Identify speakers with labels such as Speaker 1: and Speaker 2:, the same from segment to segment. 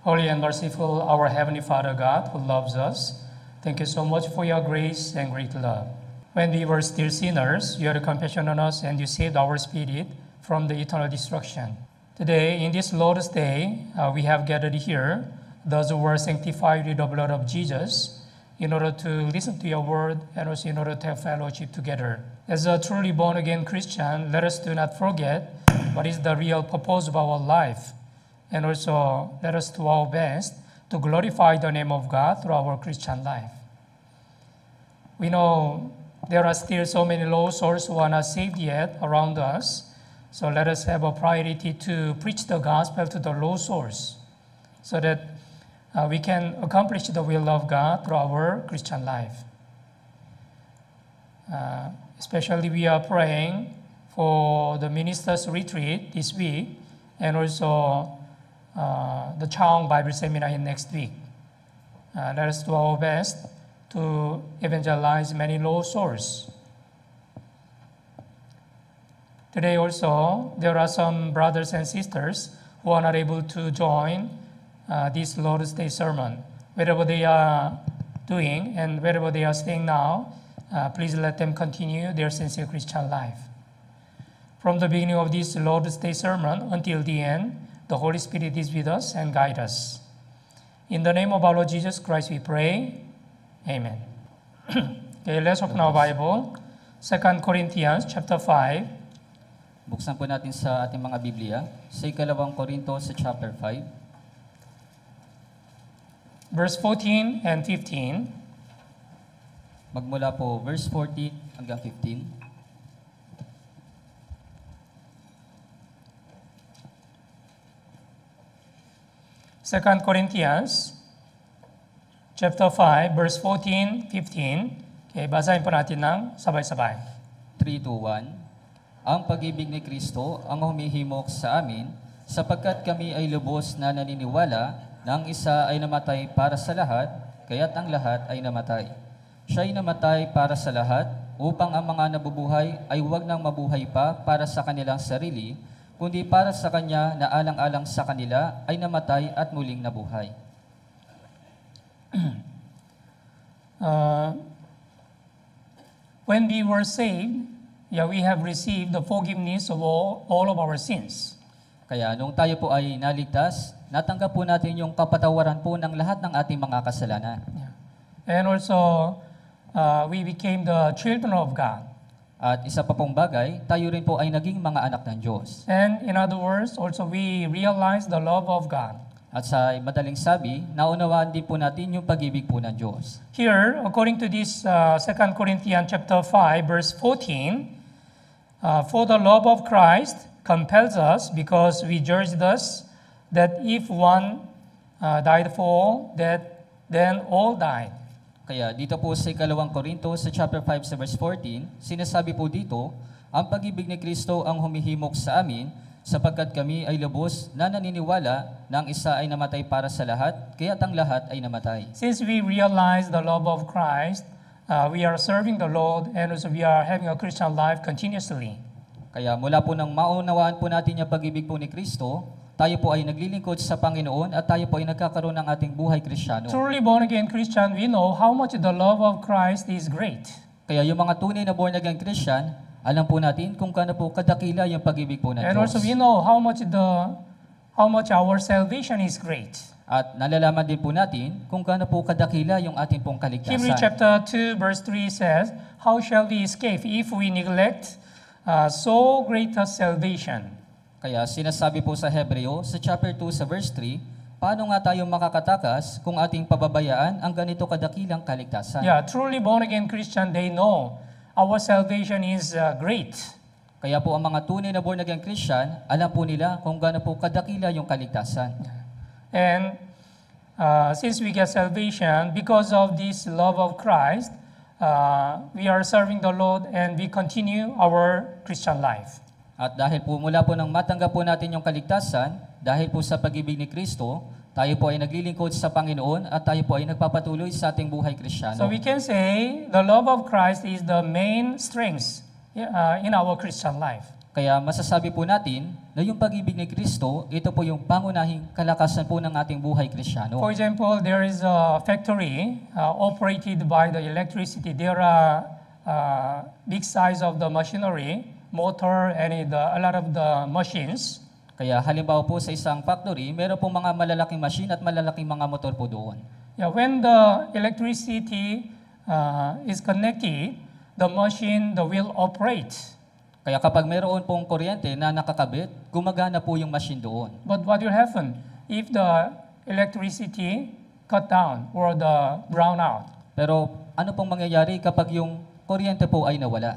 Speaker 1: Holy and merciful, our Heavenly Father God, who loves us, thank you so much for your grace and great love. When we were still sinners, you had compassion on us and you saved our spirit from the eternal destruction. Today, in this Lord's Day, we have gathered here, those who were sanctified with the blood of Jesus, in order to listen to your word and also in order to have fellowship together. As a truly born-again Christian, let us do not forget what is the real purpose of our life. And also, let us do our best to glorify the name of God through our Christian life. We know there are still so many lost souls who are not saved yet around us. So let us have a priority to preach the gospel to the lost souls so that we can accomplish the will of God through our Christian life. Especially we are praying for the ministers' retreat this week and also the Chaung Bible Seminar in next week. Let us do our best to evangelize many lost souls. Today also, there are some brothers and sisters who are not able to join this Lord's Day sermon. Wherever they are doing and wherever they are staying now, please let them continue their sincere Christian life. From the beginning of this Lord's Day sermon until the end, the Holy Spirit is with us and guide us. In the name of our Lord Jesus Christ we pray. Amen. Okay, let's open our Bible. 2 Corinthians chapter 5.
Speaker 2: Buksan po natin sa ating mga Biblia, sa ikalawang Korinto sa chapter 5.
Speaker 1: Verse 14 and 15.
Speaker 2: Magmula po verse 14 hanggang 15.
Speaker 1: Second Corinthians chapter 5, verse 14, 15. Okay, basahin po natin ng sabay-sabay.
Speaker 2: 3, 2, 1. Ang pag-ibig ni Kristo ang humihimok sa amin, sapagkat kami ay lubos na naniniwala na ang isa ay namatay para sa lahat, kaya't ang lahat ay namatay. Siya ay namatay para sa lahat, upang ang mga nabubuhay ay huwag nang mabuhay pa para sa kanilang sarili, kundi para sa Kanya na alang-alang sa kanila ay namatay at muling nabuhay.
Speaker 1: When we were saved, we have received the forgiveness of all of our sins.
Speaker 2: Kaya nung tayo po ay naligtas, natanggap po natin yung kapatawaran po ng lahat ng ating mga kasalanan.
Speaker 1: And also, we became the children of God.
Speaker 2: At isa pa pong bagay, tayo rin po ay naging mga anak ng Diyos.
Speaker 1: And in other words, also we realized the love of God.
Speaker 2: At sa madaling sabi, naunawaan din po natin yung pag-ibig po ng Diyos.
Speaker 1: Here, according to this 2 Corinthians chapter 5, verse 14, for the love of Christ compels us because we judge thus that if one died for all, then all died.
Speaker 2: Kaya dito po sa ikalawang Korinto sa chapter 5 sa verse 14, sinasabi po dito, ang pag-ibig ni Kristo ang humihimok sa amin, sapagkat kami ay lubos na naniniwala na ang isa ay namatay para sa lahat, kaya't ang lahat ay namatay.
Speaker 1: Since we realize the love of Christ, we are serving the Lord and also we are having a Christian life continuously.
Speaker 2: Kaya mula po nang maunawaan po natin yung pag-ibig po ni Kristo, tayo po ay naglilingkod sa Panginoon at tayo po ay nagkakaroon ng ating buhay Kristiyano.
Speaker 1: Truly born-again Christian, we know how much the love of Christ is great.
Speaker 2: Kaya yung mga tunay na born-again Christian, alam po natin kung gaano po kadakila yung pag-ibig po ng
Speaker 1: And
Speaker 2: Diyos.
Speaker 1: also we know how much our salvation is great.
Speaker 2: At nalalaman din po natin kung gaano po kadakila yung ating pong kaligtasan.
Speaker 1: Hebrews chapter 2 verse 3 says, how shall we escape if we neglect so great a salvation?
Speaker 2: Kaya sinasabi po sa Hebreo, sa chapter 2 sa verse 3, paano nga tayo makakatakas kung ating pababayaan ang ganito kadakilang kaligtasan?
Speaker 1: Yeah, truly born-again Christian, they know our salvation is great.
Speaker 2: Kaya po ang mga tunay na born-again Christian, alam po nila kung gaano po kadakila yung kaligtasan.
Speaker 1: And since we get salvation, because of this love of Christ, we are serving the Lord and we continue our Christian life.
Speaker 2: At dahil po mula po nang matanggap po natin yung kaligtasan, dahil po sa pag-ibig ni Kristo, tayo po ay naglilingkod sa Panginoon at tayo po ay nagpapatuloy sa ating buhay Kristiyano.
Speaker 1: So we can say the love of Christ is the main strength in our Christian life.
Speaker 2: Kaya masasabi po natin na yung pag-ibig ni Kristo, ito po yung pangunahing kalakasan po ng ating buhay Kristiyano.
Speaker 1: For example, there is a factory operated by the electricity. There are big size of the machinery, motor, and a lot of the machines.
Speaker 2: Kaya halimbawa po sa isang factory, meron pong mga malalaking machine at malalaking mga motor po doon.
Speaker 1: Yeah, when the electricity is connected, the machine will operate.
Speaker 2: Kaya kapag meron pong kuryente na nakakabit, gumagana po yung machine doon.
Speaker 1: But what will happen if the electricity cut down or the brown out?
Speaker 2: Pero ano pong mangyayari kapag yung kuryente po ay nawala?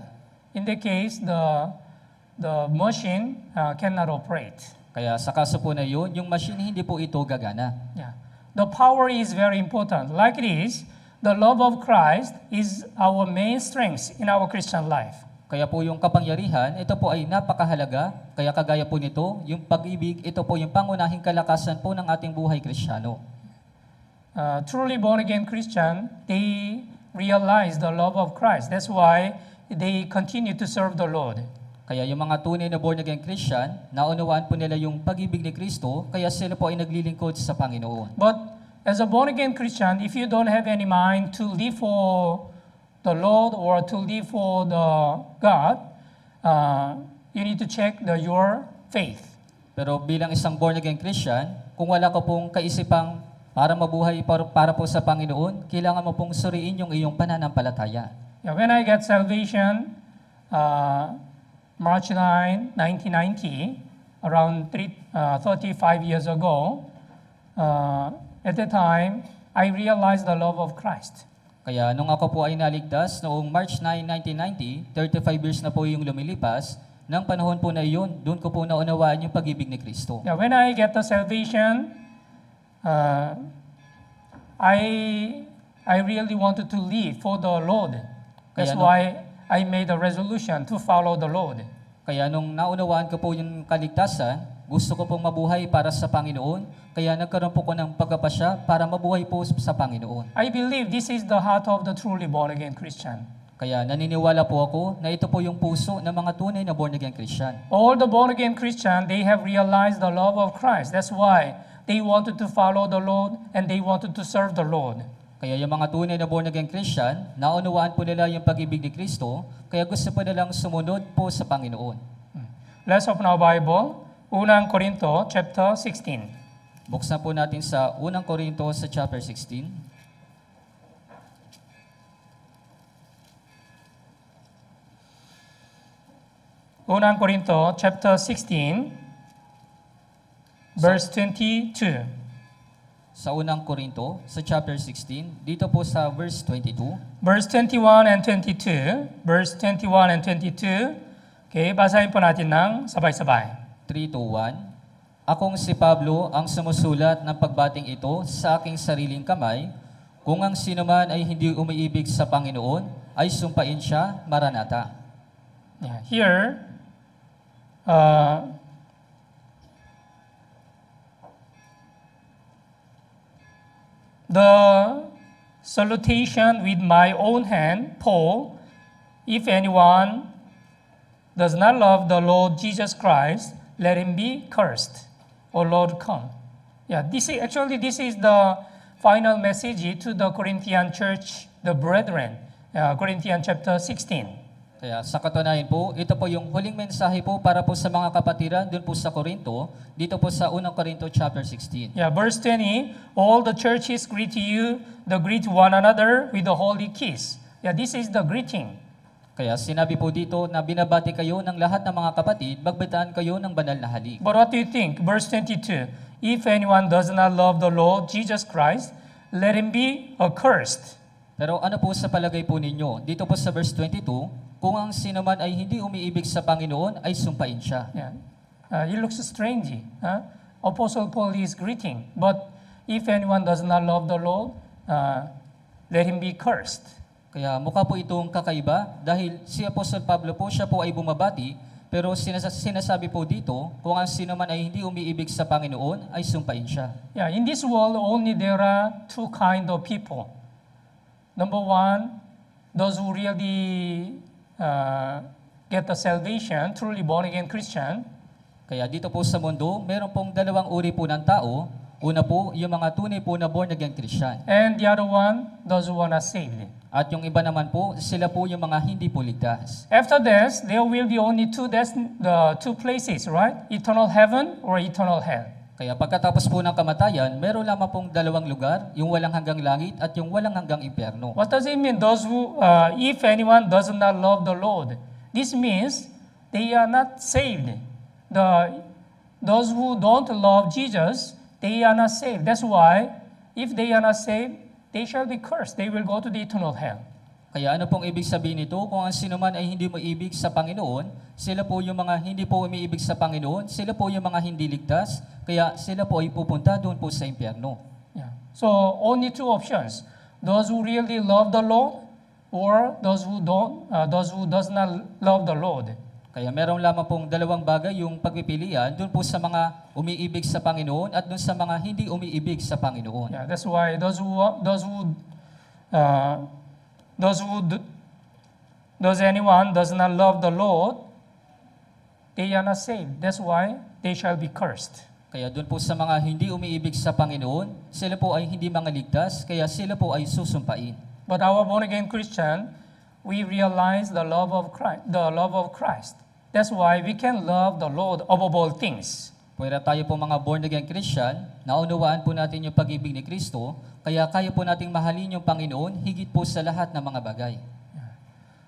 Speaker 1: In the case, the machine cannot operate.
Speaker 2: Kaya sa kaso po na yun, yung machine hindi po ito gagana.
Speaker 1: Yeah. The power is very important. Like this, the love of Christ is our main strength in our Christian life.
Speaker 2: Kaya po yung kapangyarihan, ito po ay napakahalaga. Kaya kagaya po nito, yung pag-ibig, ito po yung pangunahing kalakasan po ng ating buhay Kristiyano.
Speaker 1: Truly born-again Christian, they realize the love of Christ. That's why they continue to serve the Lord.
Speaker 2: Kaya yung mga tunay na born-again Christian, naunawaan po nila yung pag-ibig ni Kristo, kaya sila po ay naglilingkod sa Panginoon.
Speaker 1: But as a born-again Christian, if you don't have any mind to live for the Lord or to live for the God, you need to check your faith.
Speaker 2: Pero bilang isang born-again Christian, kung wala ka pong kaisipang para mabuhay para po sa Panginoon, kailangan mo pong suriin yung iyong pananampalataya.
Speaker 1: Yeah, when I got salvation, March 9, 1990, around 35 years ago, at that time, I realized the love of Christ.
Speaker 2: Kaya nung ako po ay naligtas noong March 9, 1990, 35 years na po yung lumilipas, nang panahon po na iyon, doon ko po naunawaan yung pag-ibig ni Kristo.
Speaker 1: Yeah, when I get the salvation, I really wanted to live for the Lord. That's why I made a resolution to follow the Lord.
Speaker 2: Kaya nung naunawaan ko po yung kaligtasan, gusto ko pong mabuhay para sa Panginoon, kaya nagkaroon po ko ng pagkapasya para mabuhay po sa Panginoon.
Speaker 1: I believe this is the heart of the truly born-again Christian.
Speaker 2: Kaya naniniwala po ako na ito po yung puso ng mga tunay na born-again Christian.
Speaker 1: All the born-again Christian, they have realized the love of Christ. That's why they wanted to follow the Lord and they wanted to serve the Lord.
Speaker 2: Kaya yung mga tunay na born-again Christian, naunawaan po nila yung pag-ibig ni Kristo, kaya gusto po nilang sumunod po sa Panginoon.
Speaker 1: Let's open our Bible. Unang Korinto, chapter 16.
Speaker 2: Buksan po natin sa Unang Korinto sa chapter 16.
Speaker 1: Unang Korinto, chapter 16, verse 22.
Speaker 2: Sa Unang Korinto, sa chapter 16, dito po sa verse 22.
Speaker 1: Verse 21 and 22. Verse 21 and 22. Okay, basahin po natin ng sabay-sabay.
Speaker 2: 3, 2, 1. Akong si Pablo ang sumusulat ng pagbating ito sa aking sariling kamay. Kung ang sinuman ay hindi umiibig sa Panginoon, ay sumpain siya, Maranatha.
Speaker 1: Yeah, here, the salutation with my own hand, Paul, if anyone does not love the Lord Jesus Christ, let him be cursed. O Lord, come. Yeah, this is the final message to the Corinthian church, the brethren. Corinthians chapter 16.
Speaker 2: Kaya sa katunayan po, ito po yung huling mensahe po para po sa mga kapatiran dun po sa Korinto, dito po sa Unang Korinto chapter 16.
Speaker 1: Yeah, verse 20, all the churches greet you, they greet one another with a holy kiss. Yeah, this is the greeting.
Speaker 2: Kaya sinabi po dito na binabati kayo ng lahat ng mga kapatid, bagbataan kayo ng banal na halik.
Speaker 1: But what do you think? Verse 22, if anyone does not love the Lord Jesus Christ, let him be accursed.
Speaker 2: Pero ano po sa palagay po ninyo? Dito po sa verse 22, kung ang sinuman ay hindi umiibig sa Panginoon, ay sumpain siya.
Speaker 1: Yeah. It looks strange. Apostle Paul is greeting. But if anyone does not love the Lord, let him be cursed.
Speaker 2: Kaya mukha po itong kakaiba dahil si Apostol Pablo po siya po ay bumabati, pero sinasabi po dito, kung ang sinuman ay hindi umiibig sa Panginoon, ay sumpain siya.
Speaker 1: Yeah, in this world, only there are two kind of people. Number one, those who really get the salvation, truly born again Christian,
Speaker 2: Kaya dito po sa mundo, meron pong dalawang uri po ng tao. Una po, yung mga tunay po na born again Christian.
Speaker 1: and the other one, those who are not saved.
Speaker 2: At yung iba naman po, sila po yung mga hindi po ligtas.
Speaker 1: After this, there will be only the two places, right? Eternal heaven or eternal hell.
Speaker 2: Kaya pagkatapos po ng kamatayan, meron lamang pong dalawang lugar, yung walang hanggang langit at yung walang hanggang impyerno.
Speaker 1: What does it mean? Those who, if anyone does not love the Lord, this means they are not saved. Those who don't love Jesus, they are not saved. That's why, if they are not saved, they shall be cursed. They will go to the eternal hell.
Speaker 2: Kaya ano pong ibig sabihin nito? Kung ang sino man ay hindi umiibig sa Panginoon, sila po yung mga hindi po umiibig sa Panginoon, sila po yung mga hindi ligtas, kaya sila po ay pupunta doon po sa impyerno.
Speaker 1: Yeah. So only two options: those who really love the Lord, or those who does not love the Lord.
Speaker 2: Kaya meron lamang pong dalawang bagay yung pagpipilian doon po sa mga umiibig sa Panginoon at doon sa mga hindi umiibig sa Panginoon.
Speaker 1: Yeah, that's why does anyone does not love the Lord, they are not saved. That's why they shall be cursed.
Speaker 2: Kaya doon po sa mga hindi umiibig sa Panginoon, sila po ay hindi mga ligtas, kaya sila po ay susumpain.
Speaker 1: But our born again Christian, we realize the love of Christ. That's why we can love the Lord above all things.
Speaker 2: Pwera tayo po mga born again Christian, naunawaan po natin yung pag-ibig ni Kristo, kaya kaya po nating mahalin yung Panginoon higit po sa lahat ng mga bagay.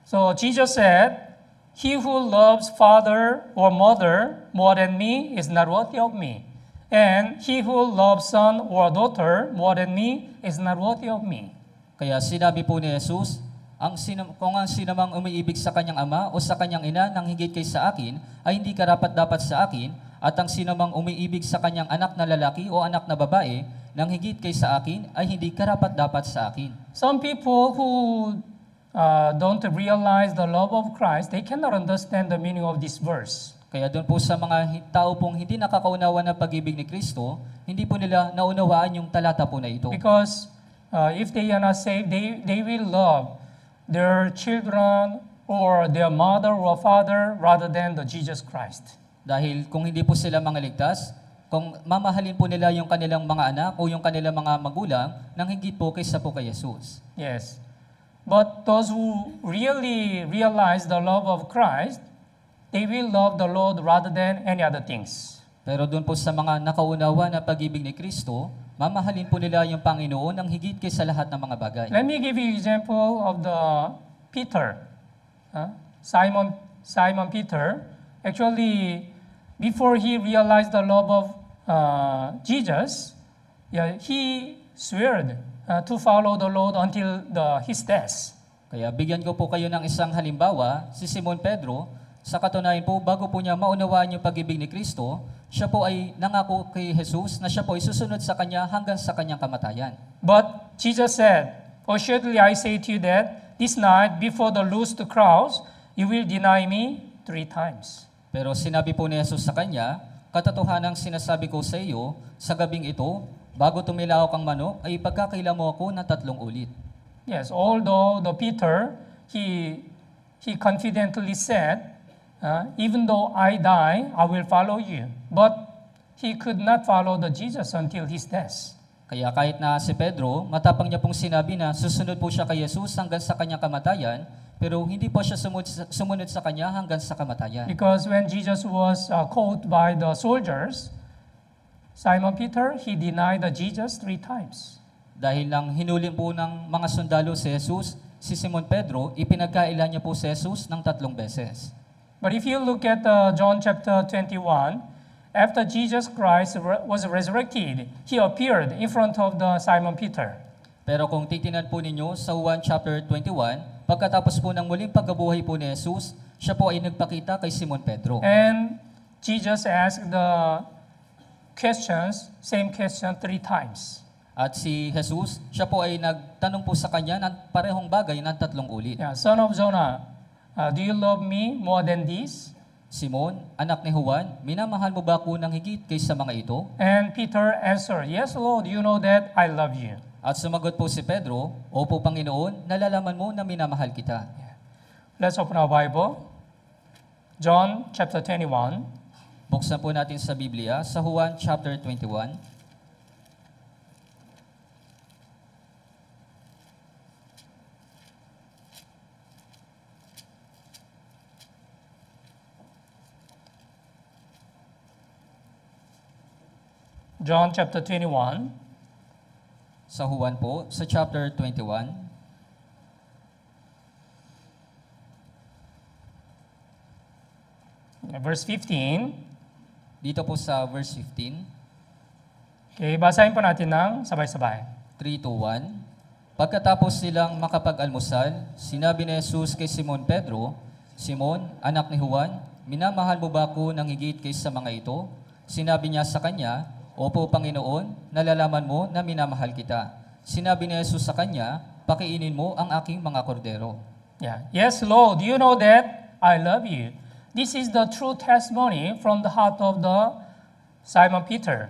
Speaker 1: So Jesus said, "He who loves father or mother more than me is not worthy of me. And he who loves son or daughter more than me is not worthy of me."
Speaker 2: Kaya sinabi po ni Jesus, kung ang sinamang umiibig sa kanyang ama o sa kanyang ina nang higit kay sa akin, ay hindi karapat-dapat sa akin, at ang sinamang umiibig sa kanyang anak na lalaki o anak na babae nang higit kay sa akin, ay hindi karapat-dapat sa akin.
Speaker 1: Some people who don't realize the love of Christ, they cannot understand the meaning of this verse.
Speaker 2: Kaya doon po sa mga tao pong hindi nakakaunawa ng pag-ibig ni Kristo, hindi po nila naunawaan yung talata po na ito.
Speaker 1: Because if they are not saved, they will love their children or their mother or father rather than the Jesus Christ.
Speaker 2: Dahil kung hindi po sila mga ligtas, kung mamahalin po nila yung kanilang mga anak o yung kanilang mga magulang, nang higit po kaysa po kay Jesus.
Speaker 1: Yes. But those who really realize the love of Christ, they will love the Lord rather than any other things.
Speaker 2: Pero doon po sa mga nakaunawa na pag-ibig ni Kristo, mamahalin po nila yung Panginoon ang higit kaysa lahat ng mga bagay.
Speaker 1: Let me give you example of the Peter. Simon Peter. Actually, before he realized the love of Jesus, he sweared to follow the Lord until his death.
Speaker 2: Kaya bigyan ko po kayo ng isang halimbawa, si Simon Pedro, sa katunayan po, bago po niya maunawaan yung pag-ibig ni Kristo, siya po ay nangako kay Jesus na siya po ay susunod sa kanya hanggang sa kanyang kamatayan.
Speaker 1: But Jesus said, "Assuredly I say to you that this night before the rooster crows, you will deny me 3 times."
Speaker 2: Pero sinabi po ni Jesus sa kanya, "Katotohanang sinasabi ko sa iyo, sa gabing ito, bago tumilaok ang manok, ay ipagkakaila mo ako ng 3 ulit."
Speaker 1: Yes, although the Peter, he confidently said, "Even though I die, I will follow you." But he could not follow the Jesus until his death.
Speaker 2: Kaya kahit na si Pedro, matapang niya pong sinabi na susunod po siya kay Jesus hanggang sa kanyang kamatayan, pero hindi po siya sumunod sa kanya hanggang sa kamatayan.
Speaker 1: Because when Jesus was caught by the soldiers, Simon Peter, he denied the Jesus 3 times.
Speaker 2: Dahil nang hinulin po ng mga sundalo si Jesus, si Simon Pedro, ipinagkaila niya po si Jesus ng 3 beses.
Speaker 1: But if you look at John chapter 21, after Jesus Christ was resurrected, he appeared in front of the Simon Peter.
Speaker 2: Pero kung titinan po ninyo sa Juan chapter 21, pagkatapos po ng muling pagkabuhay po ni Jesus, siya po ay nagpakita kay Simon Pedro.
Speaker 1: And Jesus asked the same question 3 times.
Speaker 2: At si Jesus, siya po ay nagtanong po sa kanya ng parehong bagay ng 3 ulit.
Speaker 1: Yeah, son of Jonah, do you love me more than this?
Speaker 2: Simon, anak ni Juan, minamahal mo ba ako ng higit kaysa mga ito?
Speaker 1: And Peter answered, "Yes, Lord, you know that I love you."
Speaker 2: At sumagot po si Pedro, "Opo, Panginoon, nalalaman mo na minamahal kita."
Speaker 1: Let's open our Bible. John chapter 21.
Speaker 2: Buksan po natin sa Biblia, sa Juan chapter 21.
Speaker 1: John chapter 21.
Speaker 2: Sa Juan po, sa chapter 21.
Speaker 1: Verse 15.
Speaker 2: Dito po sa verse 15,
Speaker 1: Okay, basahin po natin ng sabay-sabay.
Speaker 2: 3 to 1. Pagkatapos silang makapag-almusal, sinabi ni Jesus kay Simon Pedro, Simon, anak ni Juan, minamahal mo ba ako ng higit kaysa mga ito? Sinabi niya sa kanya, Opo, Panginoon, nalalaman mo na minamahal kita. Sinabi ni Jesus sa kanya, pakiinin mo ang aking mga kordero.
Speaker 1: Yeah. Yes, Lord, you know that I love you. This is the true testimony from the heart of the Simon Peter.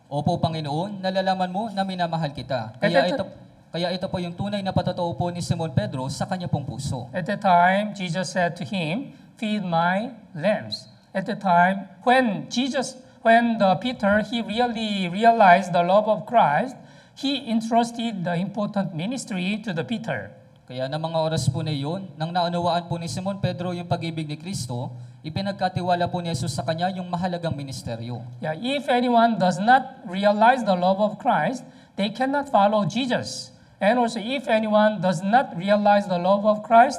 Speaker 2: Opo, Panginoon, nalalaman mo na minamahal kita. Kaya ito po yung tunay na patotoo po ni Simon Pedro sa kanya pong puso.
Speaker 1: At the time, Jesus said to him, feed my lambs. At the time, when Peter, he really realized the love of Christ, he entrusted the important ministry to the Peter.
Speaker 2: Kaya ng mga oras po na iyon, nang naunawaan po ni Simon Pedro yung pag-ibig ni Kristo, ipinagkatiwala po ni Jesus sa kanya yung mahalagang ministeryo.
Speaker 1: Yeah, if anyone does not realize the love of Christ, they cannot follow Jesus. And also, if anyone does not realize the love of Christ,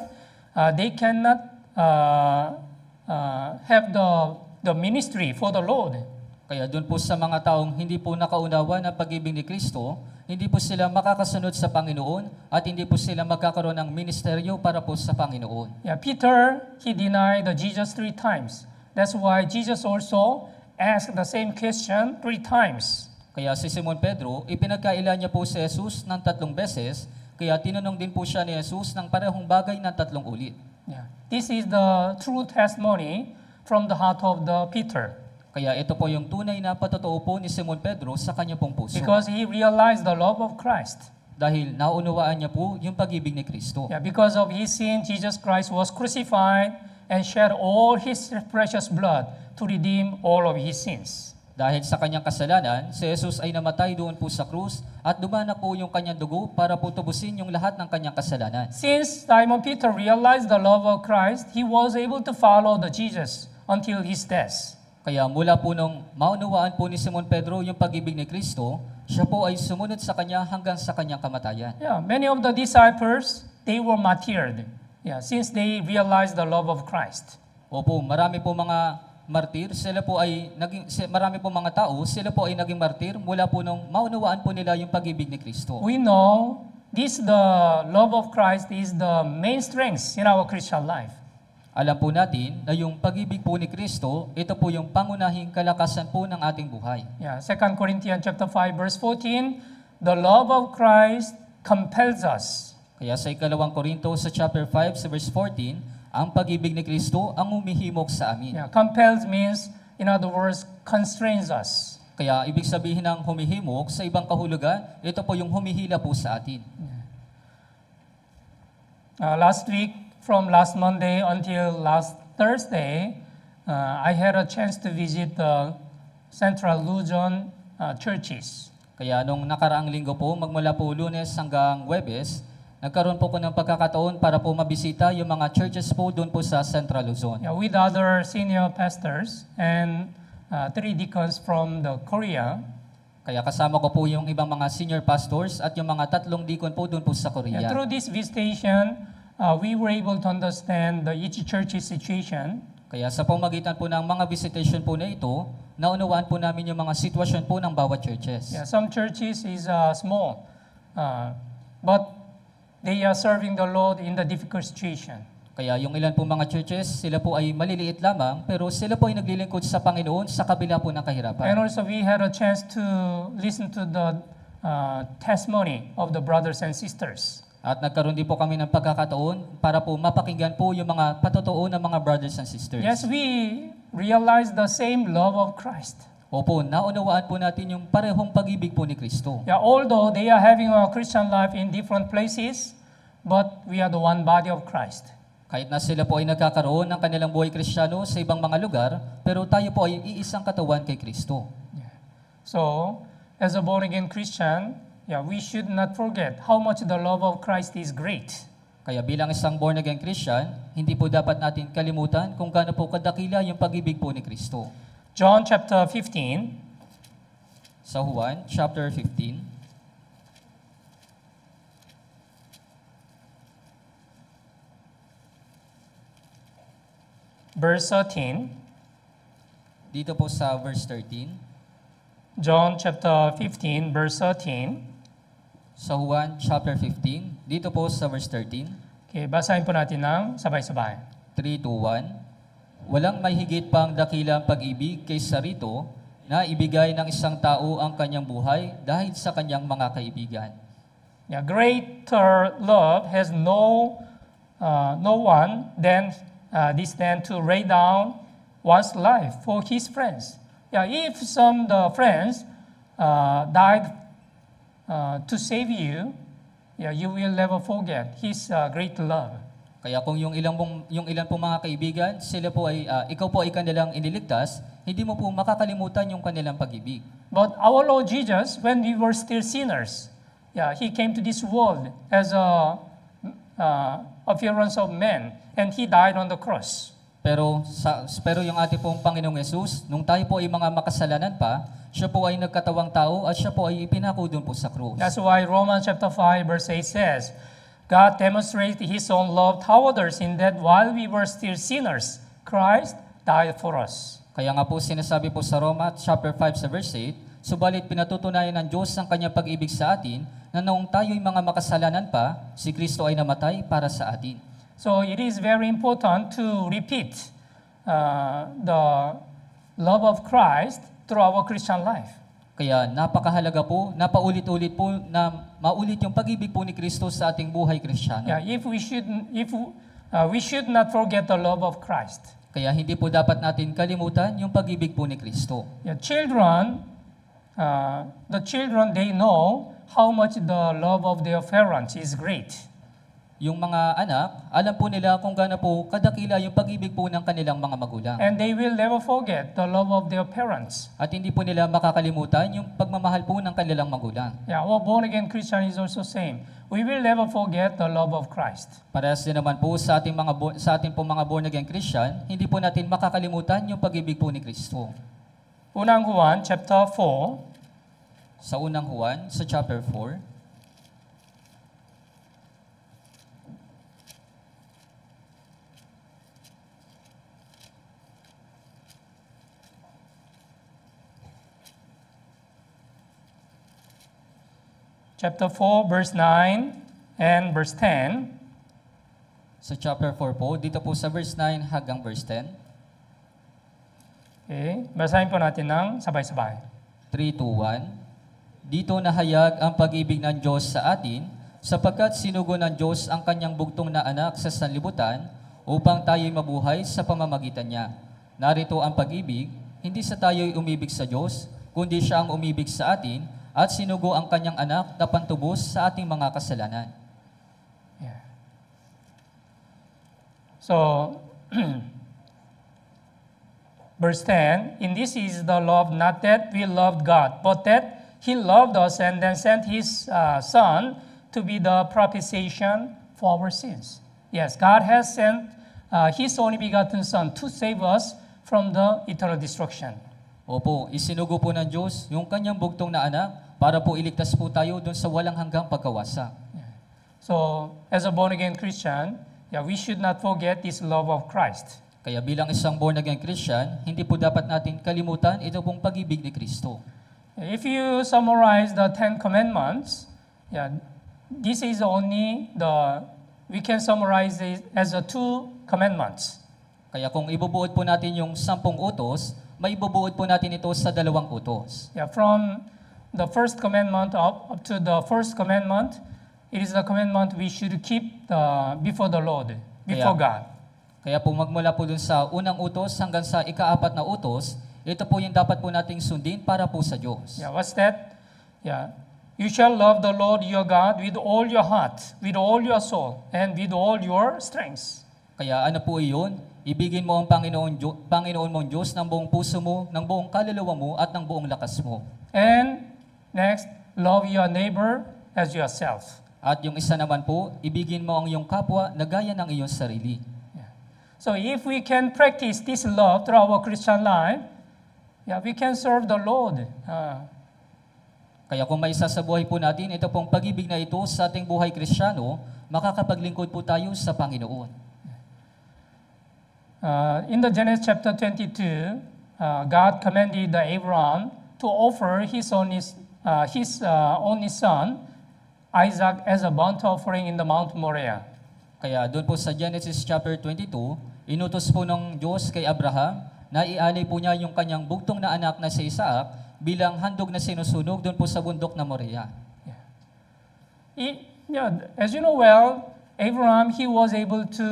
Speaker 1: they cannot have the ministry for the Lord.
Speaker 2: Kaya doon po sa mga taong hindi po nakaunawa ng pag-ibig ni Kristo, hindi po sila makakasunod sa Panginoon at hindi po sila magkakaroon ng ministeryo para po sa Panginoon.
Speaker 1: Yeah, Peter, he denied Jesus 3 times. That's why Jesus also asked the same question 3 times.
Speaker 2: Kaya si Simon Pedro, ipinagkaila niya po si Jesus ng 3 beses, kaya tinanong din po siya ni Jesus ng parehong bagay ng 3 ulit.
Speaker 1: Yeah. This is the true testimony from the heart of the Peter.
Speaker 2: Kaya ito po yung tunay na patotoo po ni Simon Pedro sa kanya pong puso.
Speaker 1: Because he realized the love of Christ.
Speaker 2: Dahil naunawaan niya po yung pag-ibig ni Kristo.
Speaker 1: Yeah, because of his sin, Jesus Christ was crucified and shed all his precious blood to redeem all of his sins.
Speaker 2: Dahil sa kanyang kasalanan, si Jesus ay namatay doon po sa krus at dumana po yung kanyang dugo para po tubusin yung lahat ng kanyang kasalanan.
Speaker 1: Since Simon Peter realized the love of Christ, he was able to follow the Jesus until his death.
Speaker 2: Kaya mula po nung maunawaan po ni Simon Pedro yung pag-ibig ni Kristo, siya po ay sumunod sa kanya hanggang sa kanyang kamatayan.
Speaker 1: Yeah, many of the disciples, they were martyred. Yeah, since they realized the love of Christ.
Speaker 2: Opo, marami po mga martir, marami po mga tao, sila po ay naging martir mula po nung maunawaan po nila yung pag-ibig ni Kristo.
Speaker 1: We know the love of Christ is the main strength in our Christian life.
Speaker 2: Alam po natin na yung pag-ibig po ni Kristo, ito po yung pangunahing kalakasan po ng ating buhay.
Speaker 1: Yeah, 2 Corinthians chapter 5 verse 14, the love of Christ compels us.
Speaker 2: Kaya sa 2 Korinto sa chapter 5 sa verse 14, ang pag-ibig ni Kristo ang humihimok sa amin.
Speaker 1: Yeah, compels means, in other words, constrains us.
Speaker 2: Kaya ibig sabihin ng humihimok sa ibang kahulugan, ito po yung humihila po sa atin.
Speaker 1: Last week, from last Monday until last Thursday, I had a chance to visit the Central Luzon churches.
Speaker 2: Kaya nung nakaraang linggo po, magmula po Lunes hanggang Huwebes, nagkaroon po ko ng pagkakataon para po mabisita yung mga churches po doon po sa Central Luzon.
Speaker 1: Yeah, with other senior pastors and 3 deacons from the Korea.
Speaker 2: Kaya kasama ko po yung ibang mga senior pastors at yung mga 3 deacon po doon po sa Korea.
Speaker 1: Yeah, through this visitation, we were able to understand each church's situation.
Speaker 2: Kaya sa pamagitan po ng mga visitation po na ito, naunawaan po namin yung mga sitwasyon po ng bawat churches.
Speaker 1: Yeah, some churches is small, but they are serving the Lord in the difficult situation.
Speaker 2: Kaya yung ilan po mga churches, sila po ay maliliit lamang, pero sila po ay naglilingkod sa Panginoon sa kabila po ng kahirapan.
Speaker 1: And also we had a chance to listen to the testimony of the brothers and sisters.
Speaker 2: At nagkaroon din po kami ng pagkakataon para po mapakinggan po yung mga patotoo ng mga brothers and sisters.
Speaker 1: Yes, we realize the same love of Christ.
Speaker 2: Opo, naunawaan po natin yung parehong pag-ibig po ni Kristo.
Speaker 1: Yeah, although they are having a Christian life in different places, but we are the one body of Christ.
Speaker 2: Kahit na sila po ay nagkakaroon ng kanilang buhay Kristiyano sa ibang mga lugar, pero tayo po ay iisang katawan kay Kristo.
Speaker 1: So, as a born-again Christian, we should not forget how much the love of Christ is great.
Speaker 2: Kaya bilang isang born-again Christian, hindi po dapat natin kalimutan kung gaano po kadakila yung pag-ibig po ni Kristo.
Speaker 1: John chapter 15,
Speaker 2: Sa Juan, chapter 15,
Speaker 1: verse 13.
Speaker 2: dito po sa verse 13,
Speaker 1: John chapter 15, verse 13.
Speaker 2: sa Juan, chapter 15, dito po sa verse 13,
Speaker 1: Okay, basahin po natin ng sabay-sabay.
Speaker 2: 3, 2, 1, walang may higit pang dakilang pag-ibig kaysa rito na ibigay ng isang tao ang kanyang buhay dahil sa kanyang mga kaibigan.
Speaker 1: Greater love has no one than to lay down one's life for his friends. If some the friends died to save you, you will never forget his great love.
Speaker 2: Kaya kung yung ilan pong mga kaibigan, sila po ay ikaw po ay kanilang iniligtas, hindi mo po makakalimutan yung kanilang pag-ibig.
Speaker 1: But our Lord Jesus, when we were still sinners, He came to this world as a appearance of man, and He died on the cross.
Speaker 2: Pero yung ating pong Panginoong Yesus, nung tayo po ay mga makasalanan pa, siya po ay nagkatawang tao at siya po ay ipinako doon po sa krus.
Speaker 1: That's why Romans chapter 5 verse 8 says, God demonstrated His own love toward us in that while we were still sinners, Christ died for us.
Speaker 2: Kaya nga po sinasabi po sa Roma chapter 5 sa verse 8, subalit pinatutunayan ng Diyos ang kanyang pag-ibig sa atin na noong tayo'y mga makasalanan pa, si Kristo ay namatay para sa atin.
Speaker 1: So it is very important to repeat the love of Christ through our Christian life.
Speaker 2: Kaya napakahalaga po, napaulit-ulit po na maulit yung pag-ibig po ni Kristo sa ating buhay Kristiyano.
Speaker 1: We should not forget the love of Christ.
Speaker 2: Kaya hindi po dapat natin kalimutan yung pag-ibig po ni Kristo.
Speaker 1: The children they know how much the love of their parents is great.
Speaker 2: Yung mga anak, alam po nila kung gaano po kadakila yung pag-ibig po ng kanilang mga magulang.
Speaker 1: And they will never forget the love of their parents.
Speaker 2: At hindi po nila makakalimutan yung pagmamahal po ng kanilang magulang.
Speaker 1: Our born-again Christian is also same. We will never forget the love of Christ.
Speaker 2: Parehas din naman po sa ating mga born-again Christian, hindi po natin makakalimutan yung pag-ibig po ni Kristo.
Speaker 1: Unang Juan, chapter 4.
Speaker 2: Sa unang Juan, sa chapter 4,
Speaker 1: Chapter 4, verse 9 and verse 10.
Speaker 2: sa chapter 4 po, dito po sa verse 9 hanggang verse 10.
Speaker 1: Okay, basahin po natin ng sabay-sabay.
Speaker 2: 3, 2, 1. Dito nahayag ang pag-ibig ng Diyos sa atin, sapagkat sinugo ng Diyos ang kanyang bugtong na anak sa sanlibutan upang tayo'y mabuhay sa pamamagitan niya. Narito ang pag-ibig, hindi sa tayo'y umibig sa Diyos, kundi siya ang umibig sa atin at sinugo ang kanyang anak na pantubos sa ating mga kasalanan.
Speaker 1: So, verse 10, in this is the love, not that we loved God, but that He loved us and then sent His Son to be the propitiation for our sins. Yes, God has sent His only begotten Son to save us from the eternal destruction.
Speaker 2: Opo, isinugo po ng Diyos yung kanyang bugtong na anak para po iligtas po tayo doon sa walang hanggang pagkawasak.
Speaker 1: So, as a born-again Christian, we should not forget this love of Christ.
Speaker 2: Kaya bilang isang born-again Christian, hindi po dapat natin kalimutan ito pong pag-ibig ni Kristo.
Speaker 1: If you summarize the 10 commandments, this is we can summarize it as 2 commandments.
Speaker 2: Kaya kung ibubuod po natin yung 10 utos, may ibubuod po natin ito sa 2 utos.
Speaker 1: From the first commandment up to the first commandment, it is the commandment we should keep before the Lord, before God.
Speaker 2: Kaya po magmula po dun sa unang utos hanggang sa ika-4 na utos, ito po yung dapat po nating sundin para po sa Diyos.
Speaker 1: What's that? You shall love the Lord your God with all your heart, with all your soul, and with all your strength.
Speaker 2: Kaya ano po iyon? Ibigin mo ang Panginoon mong Diyos ng buong puso mo, ng buong kaluluwa mo, at ng buong lakas mo.
Speaker 1: And next, love your neighbor as yourself.
Speaker 2: At yung isa naman po, ibigin mo ang iyong kapwa na gaya ng iyong sarili.
Speaker 1: So if we can practice this love through our Christian life, we can serve the Lord.
Speaker 2: Kaya kung may isa sa buhay po natin, ito pong pag-ibig na ito sa ating buhay Kristiyano, makakapaglingkod po tayo sa Panginoon.
Speaker 1: In the Genesis chapter 22, God commanded Abraham to offer his only son, Isaac, as a burnt offering in the Mount Moriah.
Speaker 2: Kaya doon po sa Genesis chapter 22, inutos po ng Diyos kay Abraham na ialay po niya yung kanyang bugtong na anak na si Isaac bilang handog na sinusunog doon po sa bundok na Moriah.
Speaker 1: As you know well, Abraham, he was able to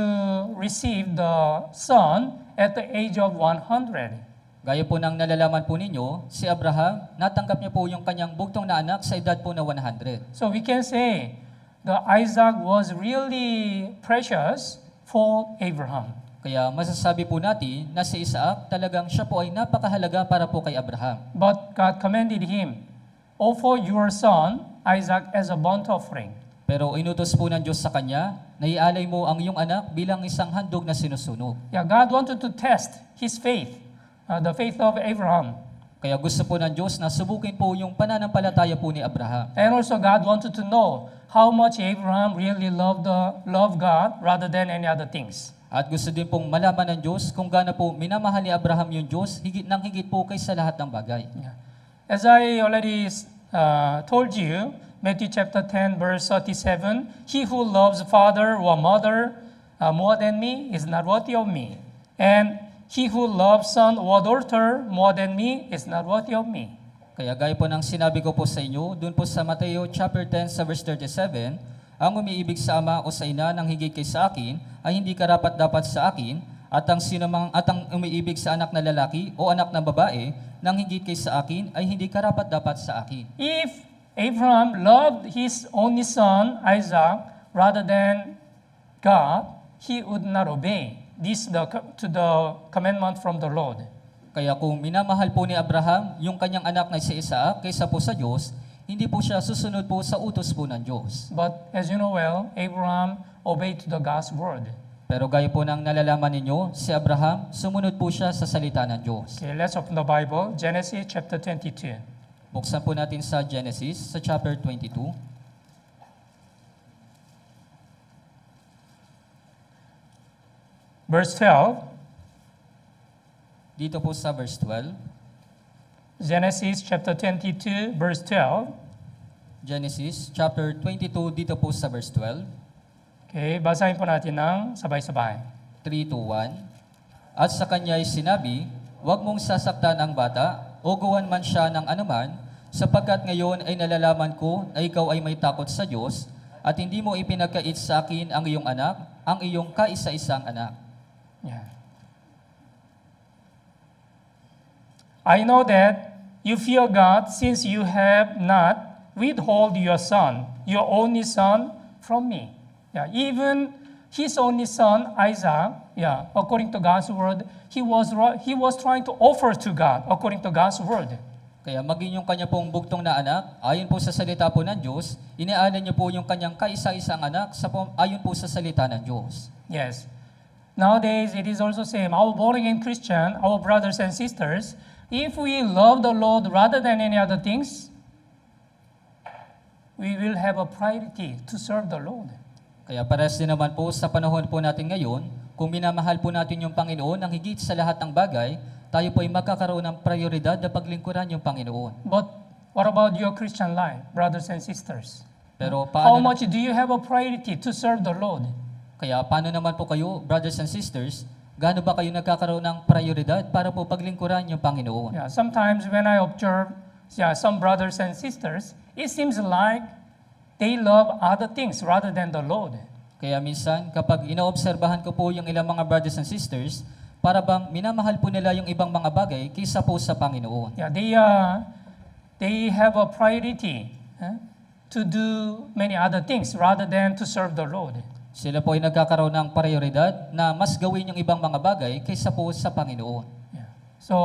Speaker 1: receive the son at the age of 100.
Speaker 2: Gaya po ng nalalaman po ninyo, si Abraham, natanggap niya po yung kanyang bugtong na anak sa edad po na 100.
Speaker 1: So we can say, the Isaac was really precious for Abraham.
Speaker 2: Kaya masasabi po natin na si Isaac talagang siya po ay napakahalaga para po kay Abraham.
Speaker 1: But God commanded him, offer your son, Isaac, as a burnt offering.
Speaker 2: Pero inutos po ng Diyos sa kanya na ialay mo ang iyong anak bilang isang handog na sinusunog.
Speaker 1: God wanted to test his faith, the faith of Abraham.
Speaker 2: Kaya gusto po ng Diyos na subukin po yung pananampalataya po ni Abraham.
Speaker 1: And also God wanted to know how much Abraham really loved God rather than any other things.
Speaker 2: At gusto din pong malaman ng Diyos kung gaano po minamahal ni Abraham yung Diyos higit po kaysa lahat ng bagay.
Speaker 1: As I already told you, Matthew chapter 10 verse 37, he who loves father or mother more than me is not worthy of me. And he who loves son or daughter more than me is not worthy of me.
Speaker 2: Kaya gaya po ng sinabi ko po sa inyo, dun po sa Mateo chapter 10 sa verse 37, ang umiibig sa ama o sa ina ng higit kay sa akin ay hindi karapat-dapat sa akin, at ang umiibig sa anak na lalaki o anak na babae ng higit kay sa akin ay hindi karapat-dapat sa akin.
Speaker 1: If Abraham loved his only son, Isaac, rather than God, he would not obey to the commandment from the Lord.
Speaker 2: Kaya kung minamahal po ni Abraham yung kanyang anak na si Isaac kaysa po sa Diyos, hindi po siya susunod po sa utos po ng Diyos.
Speaker 1: But as you know well, Abraham obeyed to the God's word.
Speaker 2: Pero gaya po ng nalalaman ninyo, si Abraham, sumunod po siya sa salita ng Diyos.
Speaker 1: Okay, let's open the Bible, Genesis chapter 22.
Speaker 2: Buksan po natin sa Genesis, sa chapter 22.
Speaker 1: Verse 12.
Speaker 2: Dito po sa verse 12.
Speaker 1: Genesis chapter 22, verse 12.
Speaker 2: Genesis chapter 22, dito po sa verse 12.
Speaker 1: Okay, basahin po natin ng sabay-sabay.
Speaker 2: 3, 2, 1. At sa kanya ay sinabi, huwag mong sasaktan ang bata, o gawan man siya ng anuman, sapagkat ngayon ay nalalaman ko na ikaw ay may takot sa Diyos, at hindi mo ipinagkait sa akin ang iyong anak, ang iyong kaisa-isang anak.
Speaker 1: I know that you fear God, since you have not withhold your son, your only son, from me. Even his only son, Isaac, according to God's word, he was trying to offer to God according to God's word.
Speaker 2: Kaya maging yung kanya pong bugtong na anak, ayon po sa salita po ng Diyos, iniaalay niyo po yung kanyang kaisa-isang anak ayon po sa salita ng Diyos.
Speaker 1: Yes. Nowadays, it is also same. Our born-again Christian, our brothers and sisters, if we love the Lord rather than any other things, we will have a priority to serve the Lord.
Speaker 2: Kaya parehas din naman po sa panahon po natin ngayon, kung minamahal po natin yung Panginoon ng higit sa lahat ng bagay, tayo po ay magkakaroon ng prioridad na paglingkuran yung Panginoon.
Speaker 1: But what about your Christian life, brothers and sisters?
Speaker 2: Pero
Speaker 1: How
Speaker 2: paano
Speaker 1: much do you have a priority to serve the Lord?
Speaker 2: Kaya paano naman po kayo, brothers and sisters, gaano ba kayo nagkakaroon ng prioridad para po paglingkuran yung Panginoon?
Speaker 1: Sometimes when I observe some brothers and sisters, it seems like they love other things rather than the Lord.
Speaker 2: Kaya minsan, kapag inaobserbahan ko po yung ilang mga brothers and sisters, para bang minamahal po nila yung ibang mga bagay kaysa po sa Panginoon.
Speaker 1: They have a priority to do many other things rather than to serve the Lord.
Speaker 2: Sila po ay nagkakaroon ng prioridad na mas gawin yung ibang mga bagay kaysa po sa Panginoon.
Speaker 1: Yeah. So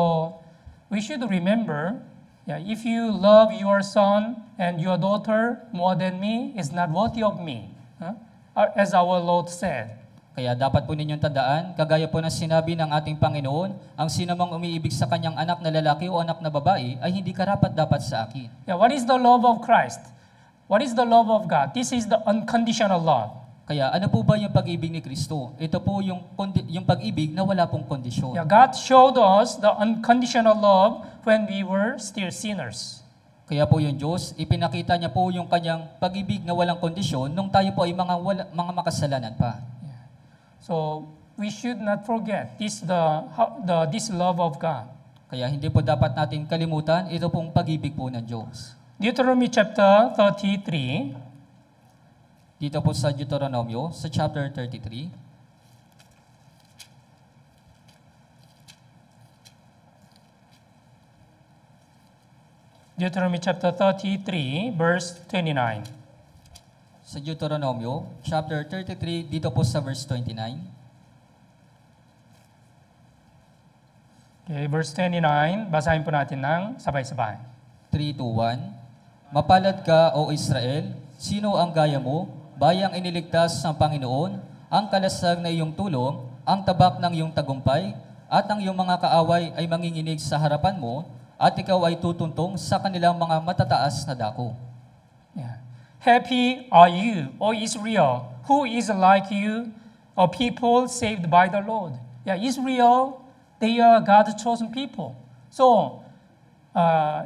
Speaker 1: we should remember, if you love your son and your daughter more than me, is not worthy of me. As our Lord said.
Speaker 2: Kaya dapat po ninyong tandaan, kagaya po ng sinabi ng ating Panginoon, ang sinamang umiibig sa kanyang anak na lalaki o anak na babae ay hindi karapat-dapat sa akin.
Speaker 1: Yeah, what is the love of Christ? What is the love of God? This is the unconditional love.
Speaker 2: Kaya ano po ba yung pag-ibig ni Kristo? Ito po yung pag-ibig na wala pong kondisyon.
Speaker 1: Yeah, God showed us the unconditional love when we were still sinners.
Speaker 2: Kaya po yung Diyos, ipinakita niya po yung kanyang pag-ibig na walang kondisyon nung tayo po ay mga makasalanan pa.
Speaker 1: Yeah. So we should not forget this love of God.
Speaker 2: Kaya hindi po dapat natin kalimutan ito pong pag-ibig po ng Diyos.
Speaker 1: Deuteronomy chapter 33.
Speaker 2: Dito po sa Deuteronomio, sa chapter 33.
Speaker 1: Deuteronomy chapter 33, verse 29.
Speaker 2: Sa Deuteronomio, chapter 33, dito po sa verse 29.
Speaker 1: Okay, verse 29, basahin po natin ng sabay-sabay.
Speaker 2: 3, 2, 1. Mapalad ka, O Israel, sino ang gaya mo, bayang iniligtas ng Panginoon, ang kalasag na iyong tulong, ang tabak ng iyong tagumpay, at ang iyong mga kaaway ay manginginig sa harapan mo, at ikaw ay tutuntong sa kanilang mga matataas na dako.
Speaker 1: Yeah. Happy are you, O Israel, who is like you, a people saved by the Lord. Yeah, Israel, they are God's chosen people. So,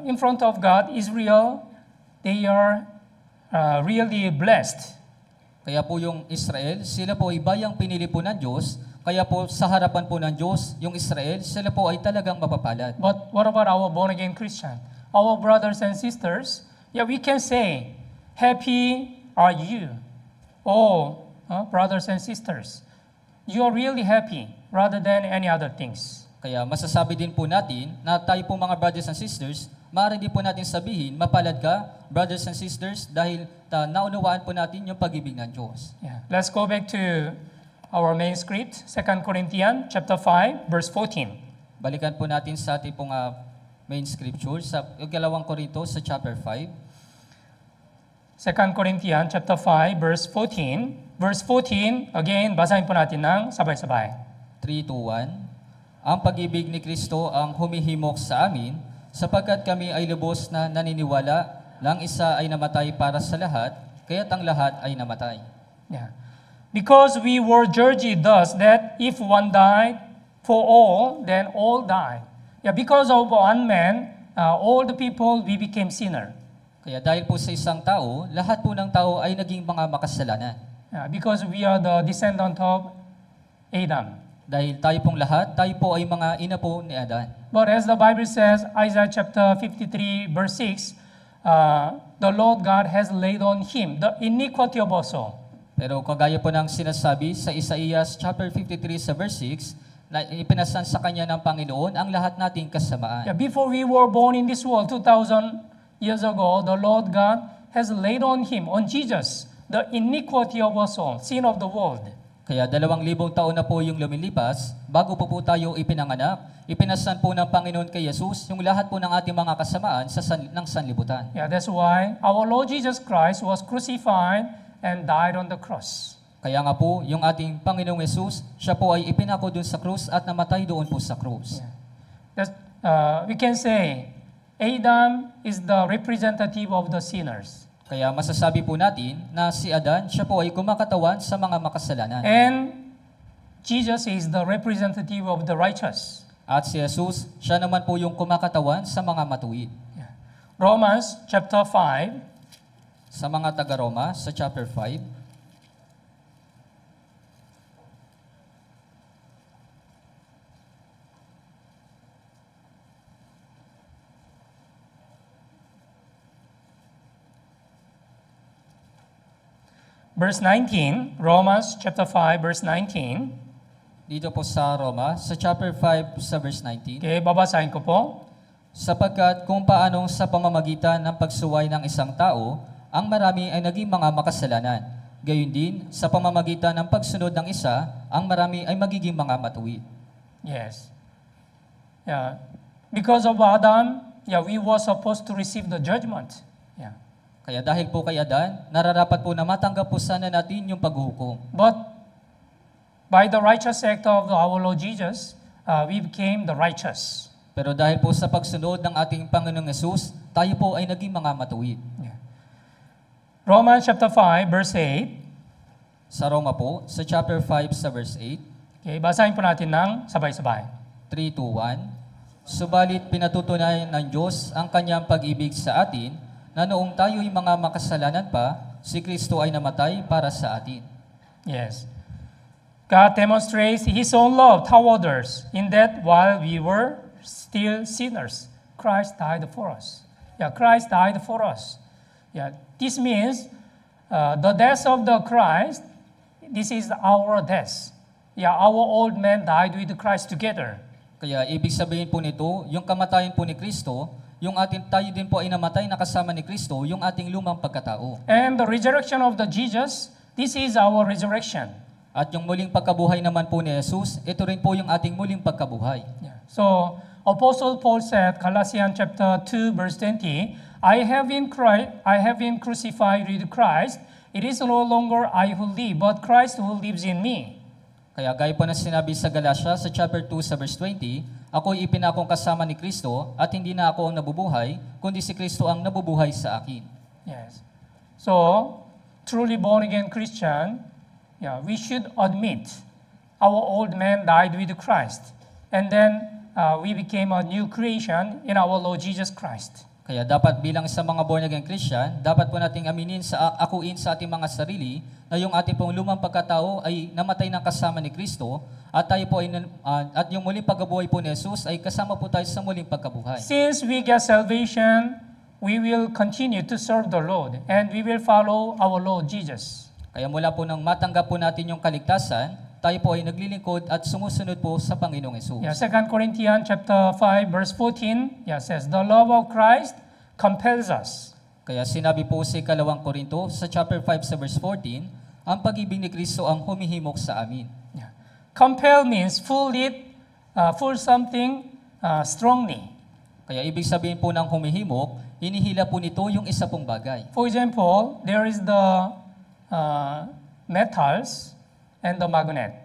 Speaker 1: in front of God, Israel, they are really blessed.
Speaker 2: Kaya po yung Israel, sila po ay bayang pinili po ng Diyos. Kaya po sa harapan po ng Diyos, yung Israel, sila po ay talagang mapapalad.
Speaker 1: But what about our born-again Christian? Our brothers and sisters, we can say, happy are you. Oh, brothers and sisters, you are really happy rather than any other things.
Speaker 2: Kaya masasabi din po natin na tayo po mga brothers and sisters, maaari din po natin sabihin, mapalad ka, brothers and sisters, dahil naunawaan po natin yung pag-ibig ng Diyos.
Speaker 1: Yeah. Let's go back to our main script, 2 Corinthians chapter 5, verse 14.
Speaker 2: Balikan po natin sa ating pong main scripture sa 2 Korinto sa chapter 5.
Speaker 1: 2 Corinthians chapter 5, verse 14. Verse 14, again, basahin po natin ng sabay-sabay.
Speaker 2: 3, 2, 1. Ang pag-ibig ni Kristo ang humihimok sa amin, sapagkat kami ay lubos na naniniwala lang isa ay namatay para sa lahat, kaya't ang lahat ay namatay.
Speaker 1: Yeah. Because we were judged thus that if one died for all, then all died. Yeah, because of one man, all the people, we became sinner.
Speaker 2: Kaya dahil po sa isang tao, lahat po ng tao ay naging mga makasalanan.
Speaker 1: Yeah, because we are the descendant of Adam.
Speaker 2: Dahil tayo pong lahat, tayo po ay mga ina po ni Adan.
Speaker 1: But as the Bible says, Isaiah chapter 53, verse 6, the Lord God has laid on him the iniquity of us all.
Speaker 2: Pero kagaya po ng sinasabi sa Isaías chapter 53 sa verse 6, na ipinasan sa kanya ng Panginoon ang lahat nating kasamaan.
Speaker 1: Yeah, before we were born in this world 2,000 years ago, the Lord God has laid on him, on Jesus, the iniquity of us all, sin of the world.
Speaker 2: Kaya 2,000 taon na po yung lumilipas, bago po tayo ipinanganak, ipinasan po ng Panginoon kay Jesus yung lahat po ng ating mga kasamaan ng sanlibutan.
Speaker 1: Yeah, that's why our Lord Jesus Christ was crucified and died on the cross.
Speaker 2: Kaya nga po, yung ating Panginoong Jesus, siya po ay ipinako doon sa krus at namatay doon po sa krus.
Speaker 1: Yeah. We can say, Adam is the representative of the sinners.
Speaker 2: Kaya masasabi po natin na si Adan, siya po ay kumakatawan sa mga makasalanan.
Speaker 1: And Jesus is the representative of the righteous.
Speaker 2: At si Jesus, siya naman po yung kumakatawan sa mga matuwid.
Speaker 1: Yeah. Romans chapter 5,
Speaker 2: Sa mga taga-Roma, sa chapter 5,
Speaker 1: verse 19, Romans chapter 5, verse 19.
Speaker 2: dito po sa Roma, sa chapter 5, sa verse 19.
Speaker 1: Okay, babasahin ko po.
Speaker 2: Sapagkat kung paanong sa pamamagitan ng pagsuway ng isang tao, ang marami ay naging mga makasalanan. Gayon din, sa pamamagitan ng pagsunod ng isa, ang marami ay magiging mga matuwid.
Speaker 1: Yes. Yeah. Because of Adam, we were supposed to receive the judgment. Yeah.
Speaker 2: Kaya dahil po kay Adan, nararapat po na matanggap po sana natin yung paghuhukom.
Speaker 1: But by the righteous act of our Lord Jesus, we became the righteous.
Speaker 2: Pero dahil po sa pagsunod ng ating Panginoong Yesus, tayo po ay naging mga matuwid.
Speaker 1: Yeah. Romans chapter 5, verse 8.
Speaker 2: Sa Roma po, sa chapter 5 sa verse 8,
Speaker 1: Okay, basahin po natin ng sabay-sabay.
Speaker 2: 3 to 1, subalit pinatutunayan ng Diyos ang kanyang pag-ibig sa atin na noong tayo'y mga makasalanan pa, si Kristo ay namatay para sa atin.
Speaker 1: Yes. God demonstrates His own love toward us in that while we were still sinners, Christ died for us. Yeah, Christ died for us. Yeah, this means the death of the Christ, this is our death. Yeah, our old man died with Christ together.
Speaker 2: Kaya ibig sabihin po nito, yung kamatayan po ni Kristo, yung tayo din po ay namatay na kasama ni Kristo, yung ating lumang pagkatao.
Speaker 1: And the resurrection of the Jesus, this is our resurrection.
Speaker 2: At yung muling pagkabuhay naman po ni Jesus, ito rin po yung ating muling pagkabuhay.
Speaker 1: Yeah. So, Apostle Paul said, Colossians chapter 2, verse 20, I have been crucified with Christ. It is no longer I who live, but Christ who lives in me.
Speaker 2: Kaya gaya po na sinabi sa Galatia sa chapter 2 sa verse 20, ako'y ipinakong kasama ni Kristo at hindi na ako ang nabubuhay, kundi si Kristo ang nabubuhay sa akin.
Speaker 1: Yes. So, truly born again Christian, we should admit our old man died with Christ. And then we became a new creation in our Lord Jesus Christ.
Speaker 2: Kaya dapat bilang sa mga born again Christian, dapat po nating aminin akuin sa ating mga sarili na yung ating pong lumang pagkatao ay namatay ng kasama ni Kristo at tayo po ay at yung muling pagkabuhay po ni Jesus ay kasama po tayo sa muling pagkabuhay.
Speaker 1: Since we get salvation, we will continue to serve the Lord and we will follow our Lord Jesus.
Speaker 2: Kaya mula po nang matanggap po natin yung kaligtasan, tayo po ay naglilingkod at sumusunod po sa Panginoong Yesus.
Speaker 1: Yeah, 2 Corinthians chapter 5 verse 14 says, the love of Christ compels us.
Speaker 2: Kaya sinabi po sa 2 Korinto sa chapter 5 sa verse 14, ang pag-ibig ni Kristo ang humihimok sa amin.
Speaker 1: Yeah. Compel means pull something strongly.
Speaker 2: Kaya ibig sabihin po ng humihimok, hinihila po nito yung isa pong bagay.
Speaker 1: For example, there is the metals and the magnet.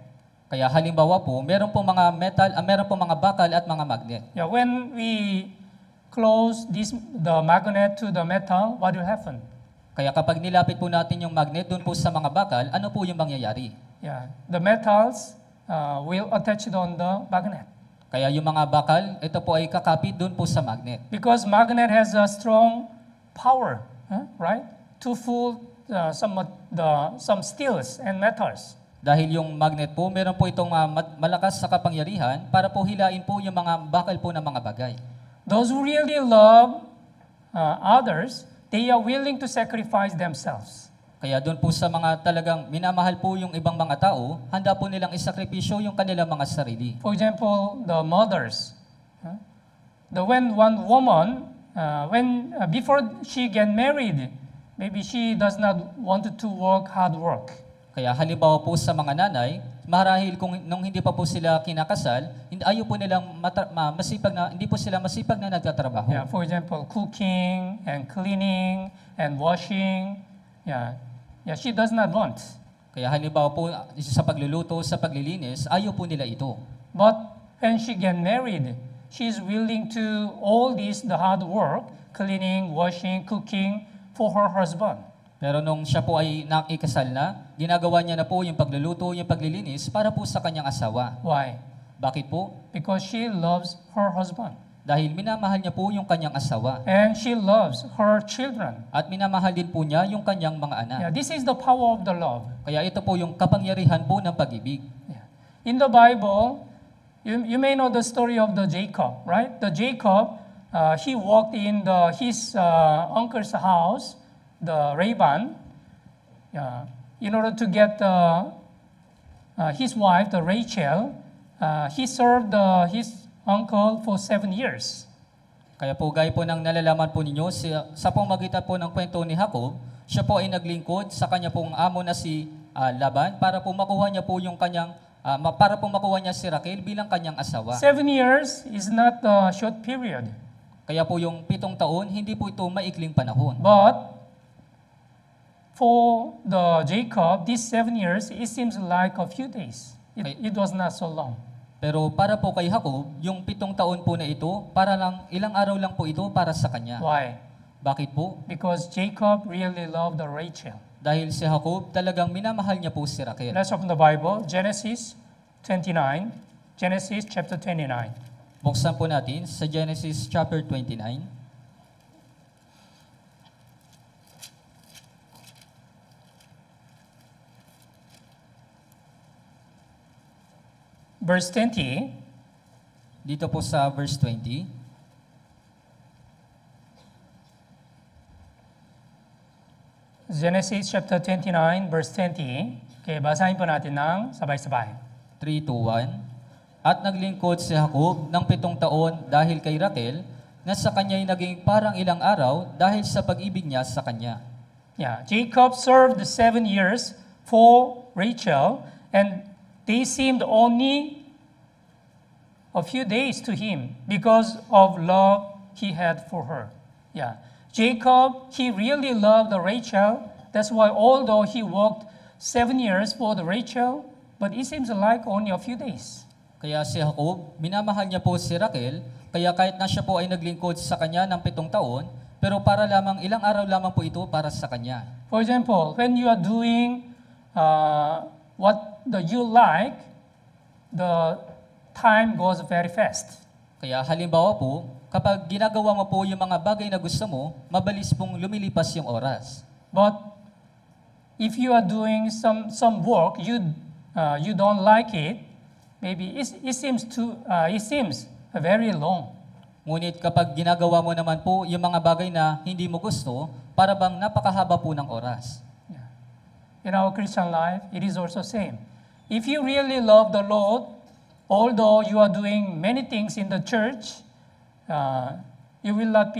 Speaker 2: Kaya halimbawa po, meron po mga metal, meron po mga bakal at mga magnet.
Speaker 1: Yeah, when we close the magnet to the metal, what will happen?
Speaker 2: Kaya kapag nilapit po natin yung magnet doon po sa mga bakal, ano po yung mangyayari?
Speaker 1: Yeah, the metals will attach on the magnet.
Speaker 2: Kaya yung mga bakal, ito po ay kakapit doon po sa magnet.
Speaker 1: Because magnet has a strong power, right? To pull some steels and metals.
Speaker 2: Dahil yung magnet po, meron po itong malakas sa kapangyarihan para po hilain po yung mga bakal po ng mga bagay.
Speaker 1: Those who really love others, they are willing to sacrifice themselves.
Speaker 2: Kaya doon po sa mga talagang minamahal po yung ibang mga tao, handa po nilang isakripisyo yung kanilang mga sarili.
Speaker 1: For example, the mothers. When one woman, before she get married, maybe she does not want to work hard work.
Speaker 2: Kaya halimbawa po sa mga nanay, marahil kung nung hindi pa po sila kinakasal, ayaw po nilang hindi po sila masipag na nagtatrabaho.
Speaker 1: Yeah, for example, cooking and cleaning and washing. Yeah, she does not want.
Speaker 2: Kaya halimbawa po sa pagluluto, sa paglilinis, ayaw po nila ito.
Speaker 1: But when she get married, she is willing to all the hard work, cleaning, washing, cooking for her husband.
Speaker 2: Pero nung siya po ay nakikasal na, ginagawa niya na po yung pagluluto, yung paglilinis para po sa kanyang asawa.
Speaker 1: Why?
Speaker 2: Bakit po?
Speaker 1: Because she loves her husband.
Speaker 2: Dahil minamahal niya po yung kanyang asawa.
Speaker 1: And she loves her children.
Speaker 2: At minamahal din po niya yung kanyang mga anak.
Speaker 1: Yeah, this is the power of the love.
Speaker 2: Kaya ito po yung kapangyarihan po ng pag-ibig.
Speaker 1: Yeah. In the Bible, you may know the story of the Jacob, right? The Jacob, he walked in his uncle's house, the Laban, in order to get his wife, the Rachel. He served his uncle for 7 years.
Speaker 2: Kaya po gaya po ng nalalaman po ninyo, sa pamagitan po ng kwento ni Jacob, siya po ay naglingkod sa kanya pong amo na si Laban para po makuha niya po yung kanyang para po makuha niya si Raquel bilang kanyang asawa.
Speaker 1: 7 years is not a short period.
Speaker 2: Kaya po yung 7 taon, hindi po ito maikling panahon.
Speaker 1: But for the Jacob, these 7 years, it seems like a few days. It was not so long.
Speaker 2: Pero para po kay Jacob, yung 7 taon po na ito, para lang ilang araw lang po ito para sa kanya.
Speaker 1: Why?
Speaker 2: Bakit po?
Speaker 1: Because Jacob really loved Rachel.
Speaker 2: Dahil si Jacob talagang minamahal niya po si Raquel.
Speaker 1: Let's open the Bible, Genesis 29, Genesis chapter 29.
Speaker 2: Buksan po natin sa Genesis chapter 29.
Speaker 1: Verse 20,
Speaker 2: Dito po sa verse 20.
Speaker 1: Genesis chapter 29, verse 20. Okay, basahin po natin ng sabay-sabay.
Speaker 2: 3 to 1. At naglingkod si Jacob ng 7 taon dahil kay Raquel, na sa kanya'y naging parang ilang araw dahil sa pag-ibig niya sa kanya.
Speaker 1: Yeah, Jacob served 7 years for Rachel, and they seemed only a few days to him because of love he had for her. Yeah, Jacob, he really loved Rachel. That's why although he worked 7 years for the Rachel, but it seems like only a few days.
Speaker 2: Kaya si Jacob, minamahal niya po si Raquel, kaya kahit na siya po ay naglingkod sa kanya ng 7 taon, pero para lamang ilang araw lamang po ito para sa kanya.
Speaker 1: For example, when you are doing what you like, the time goes very fast.
Speaker 2: Kaya halimbawa po, kapag ginagawa mo po yung mga bagay na gusto mo, mabilis pong lumilipas yung oras.
Speaker 1: But if you are doing some work you don't like it, maybe it seems very long.
Speaker 2: Ngunit kapag ginagawa mo naman po yung mga bagay na hindi mo gusto, para bang napakahaba po ng oras.
Speaker 1: Yeah. In our Christian life, it is also same. If you really love the Lord, although you are doing many things in the church, it will not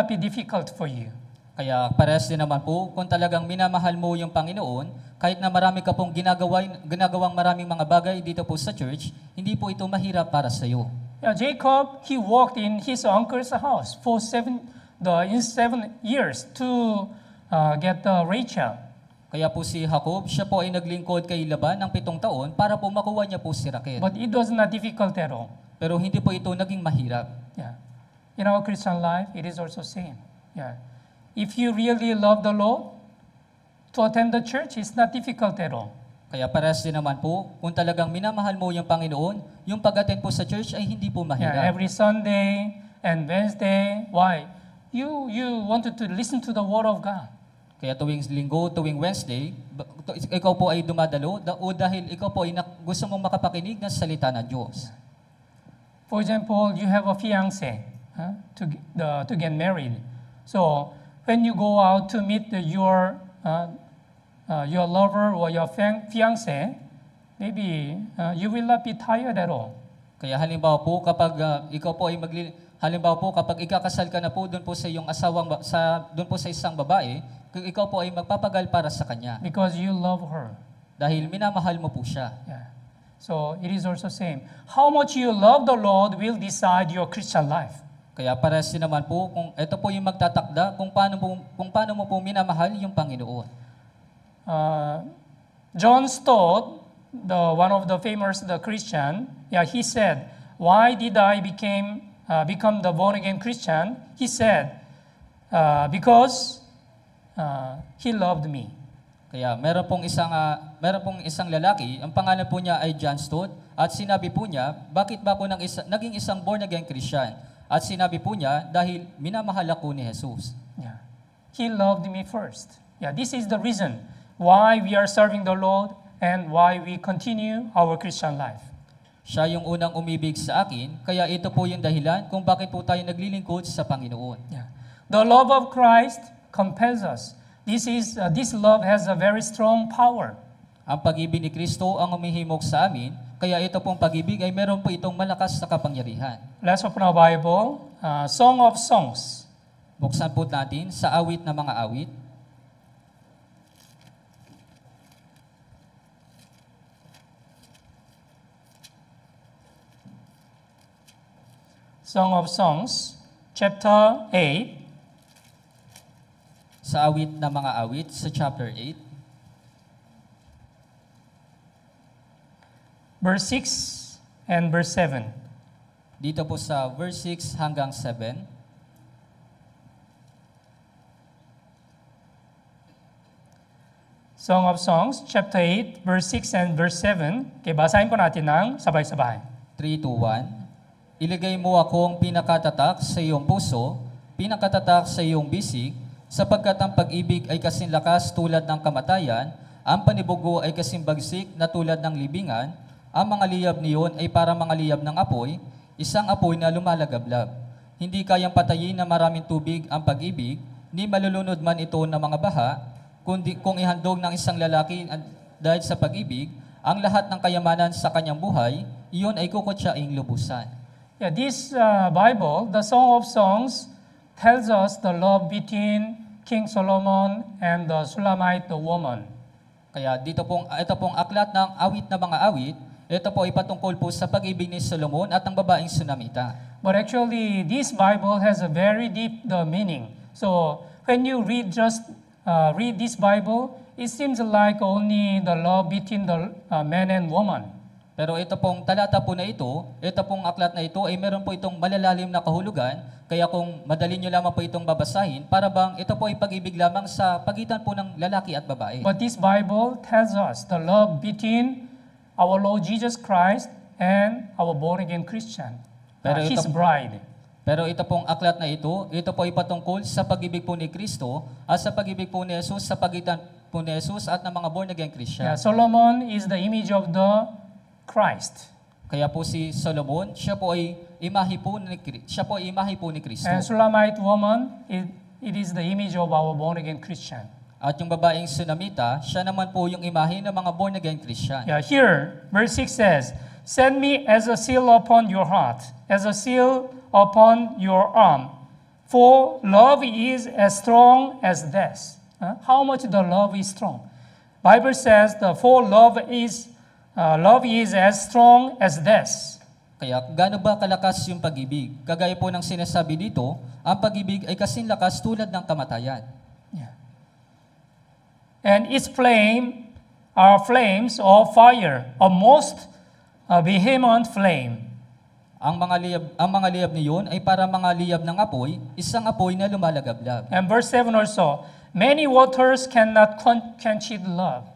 Speaker 1: be difficult for you.
Speaker 2: Kaya parehas din naman po, kung talagang minamahal mo yung Panginoon, kahit na marami ka pong ginagawang maraming mga bagay dito po sa church, hindi po ito mahirap para sa iyo.
Speaker 1: Yeah, Jacob, he worked in his uncle's house for 7 years to get Rachel.
Speaker 2: Kaya po si Jacob, siya po ay naglingkod kay Laban ng 7 taon para po makuha niya po si Raquel.
Speaker 1: But it was not difficult at all.
Speaker 2: Pero hindi po ito naging mahirap.
Speaker 1: Yeah. In our Christian life, it is also same. Yeah. If you really love the Lord, to attend the church is not difficult at all.
Speaker 2: Kaya parehas din naman po, kung talagang minamahal mo yung Panginoon, yung pag-attend po sa church ay hindi po mahirap.
Speaker 1: Yeah, every Sunday and Wednesday, why? You wanted to listen to the Word of God.
Speaker 2: Kaya tuwing linggo, tuwing Wednesday, ikaw po ay dumadalo o dahil ikaw po ay gusto mong makapakinig ng salita ng Diyos.
Speaker 1: For example, you have a fiancé to get married. So when you go out to meet your lover or your fiancé, maybe you will not be tired at all.
Speaker 2: Kaya halimbawa po kapag halimbawa po kapag ikakasal ka na po doon po sa iyong doon po sa isang babae, ikaw po ay magpapagal para sa kanya.
Speaker 1: Because you love her.
Speaker 2: Dahil minamahal mo po siya.
Speaker 1: Yeah. So it is also same. How much you love the Lord will decide your Christian life.
Speaker 2: Kaya parehas din naman po, kung ito po yung magtatakda kung paano mo po minamahal yung Panginoon.
Speaker 1: John Stott, one of the famous Christian, he said, "Why did I become the born again Christian?" He said, "Because he loved me."
Speaker 2: Kaya meron pong isang lalaki, ang pangalan po niya ay John Stott, at sinabi po niya, bakit ba ako naging isang born again Christian? At sinabi po niya, dahil minamahal ako ni Jesus.
Speaker 1: Yeah. He loved me first. Yeah, this is the reason why we are serving the Lord and why we continue our Christian life.
Speaker 2: Siya yung unang umibig sa akin, kaya ito po yung dahilan kung bakit po tayo naglilingkod sa Panginoon.
Speaker 1: Yeah. The love of Christ compels us. This love has a very strong power.
Speaker 2: Ang pag-ibig ni Kristo ang humihimok sa amin, kaya ito pong pag-ibig ay meron po itong malakas na kapangyarihan.
Speaker 1: Let's open our Bible. Song of Songs,
Speaker 2: Buksan po natin sa awit na mga awit.
Speaker 1: Song of Songs, chapter 8,
Speaker 2: Sa awit na mga awit sa chapter 8,
Speaker 1: verse 6 and verse 7.
Speaker 2: dito po sa verse 6 hanggang 7.
Speaker 1: Song of Songs, chapter 8, verse 6 and verse 7. Okay, basahin po natin ng sabay-sabay.
Speaker 2: 3, 2, 1. Iligay mo akong pinakatatak sa iyong puso, pinakatatak sa iyong bisig, sapagkat ang pag-ibig ay kasing lakas tulad ng kamatayan, ang panibugo ay kasing bagsik na tulad ng libingan, ang mga liyab niyon ay para mga liyab ng apoy, isang apoy na lumalagablab. Hindi kayang patayin na maraming tubig ang pag-ibig, ni malulunod man ito ng mga baha, kundi kung ihandog ng isang lalaki dahil sa pag-ibig, ang lahat ng kayamanan sa kanyang buhay, iyon ay kukutsaing lubusan.
Speaker 1: Yeah, this Bible, the Song of Songs, tells us the love between King Solomon and the Shulamite woman.
Speaker 2: Kaya ito pong aklat ng awit na mga awit, ito po ay patungkol po sa pag-ibig ni Solomon at ang babaeng Sunamita.
Speaker 1: But actually, this Bible has a very deep meaning. So when you read this Bible, it seems like only the love between the man and woman.
Speaker 2: Pero ito pong talata po na ito pong aklat na ito ay meron po itong malalalim na kahulugan, kaya kung madali nyo lamang po itong babasahin, para bang ito po ay pag-ibig lamang sa pagitan po ng lalaki at babae.
Speaker 1: But this Bible tells us the love between our Lord Jesus Christ and our born-again Christian, His bride.
Speaker 2: Pero ito pong aklat na ito po ay patungkol sa pag-ibig po ni Kristo at sa pag-ibig po ni Jesus sa pagitan po ni Jesus at ng mga born-again Christian.
Speaker 1: Yeah, Solomon is the image of the Christ.
Speaker 2: Kaya po si Solomon, siya po ay imahe po ni Kristo.
Speaker 1: And Shulamite woman, it is the image of our born-again Christian.
Speaker 2: At yung babaeng Sunamita, siya naman po yung imahe ng mga born-again Christian.
Speaker 1: Yeah, here, verse 6 says, "Send me as a seal upon your heart, as a seal upon your arm, for love is as strong as death." How much the love is strong? Bible says for love is as strong as death.
Speaker 2: Kaya gaano ba kalakas yung pag-ibig? Kagaya po ng sinasabi dito, ang pag-ibig ay kasing lakas tulad ng kamatayan.
Speaker 1: Yeah. And its flame are flames of fire, a most vehement flame.
Speaker 2: Ang mga liyab niyon ay para mga liyab ng apoy, isang apoy na lumalagablab.
Speaker 1: And verse 7 also, many waters cannot quench the love.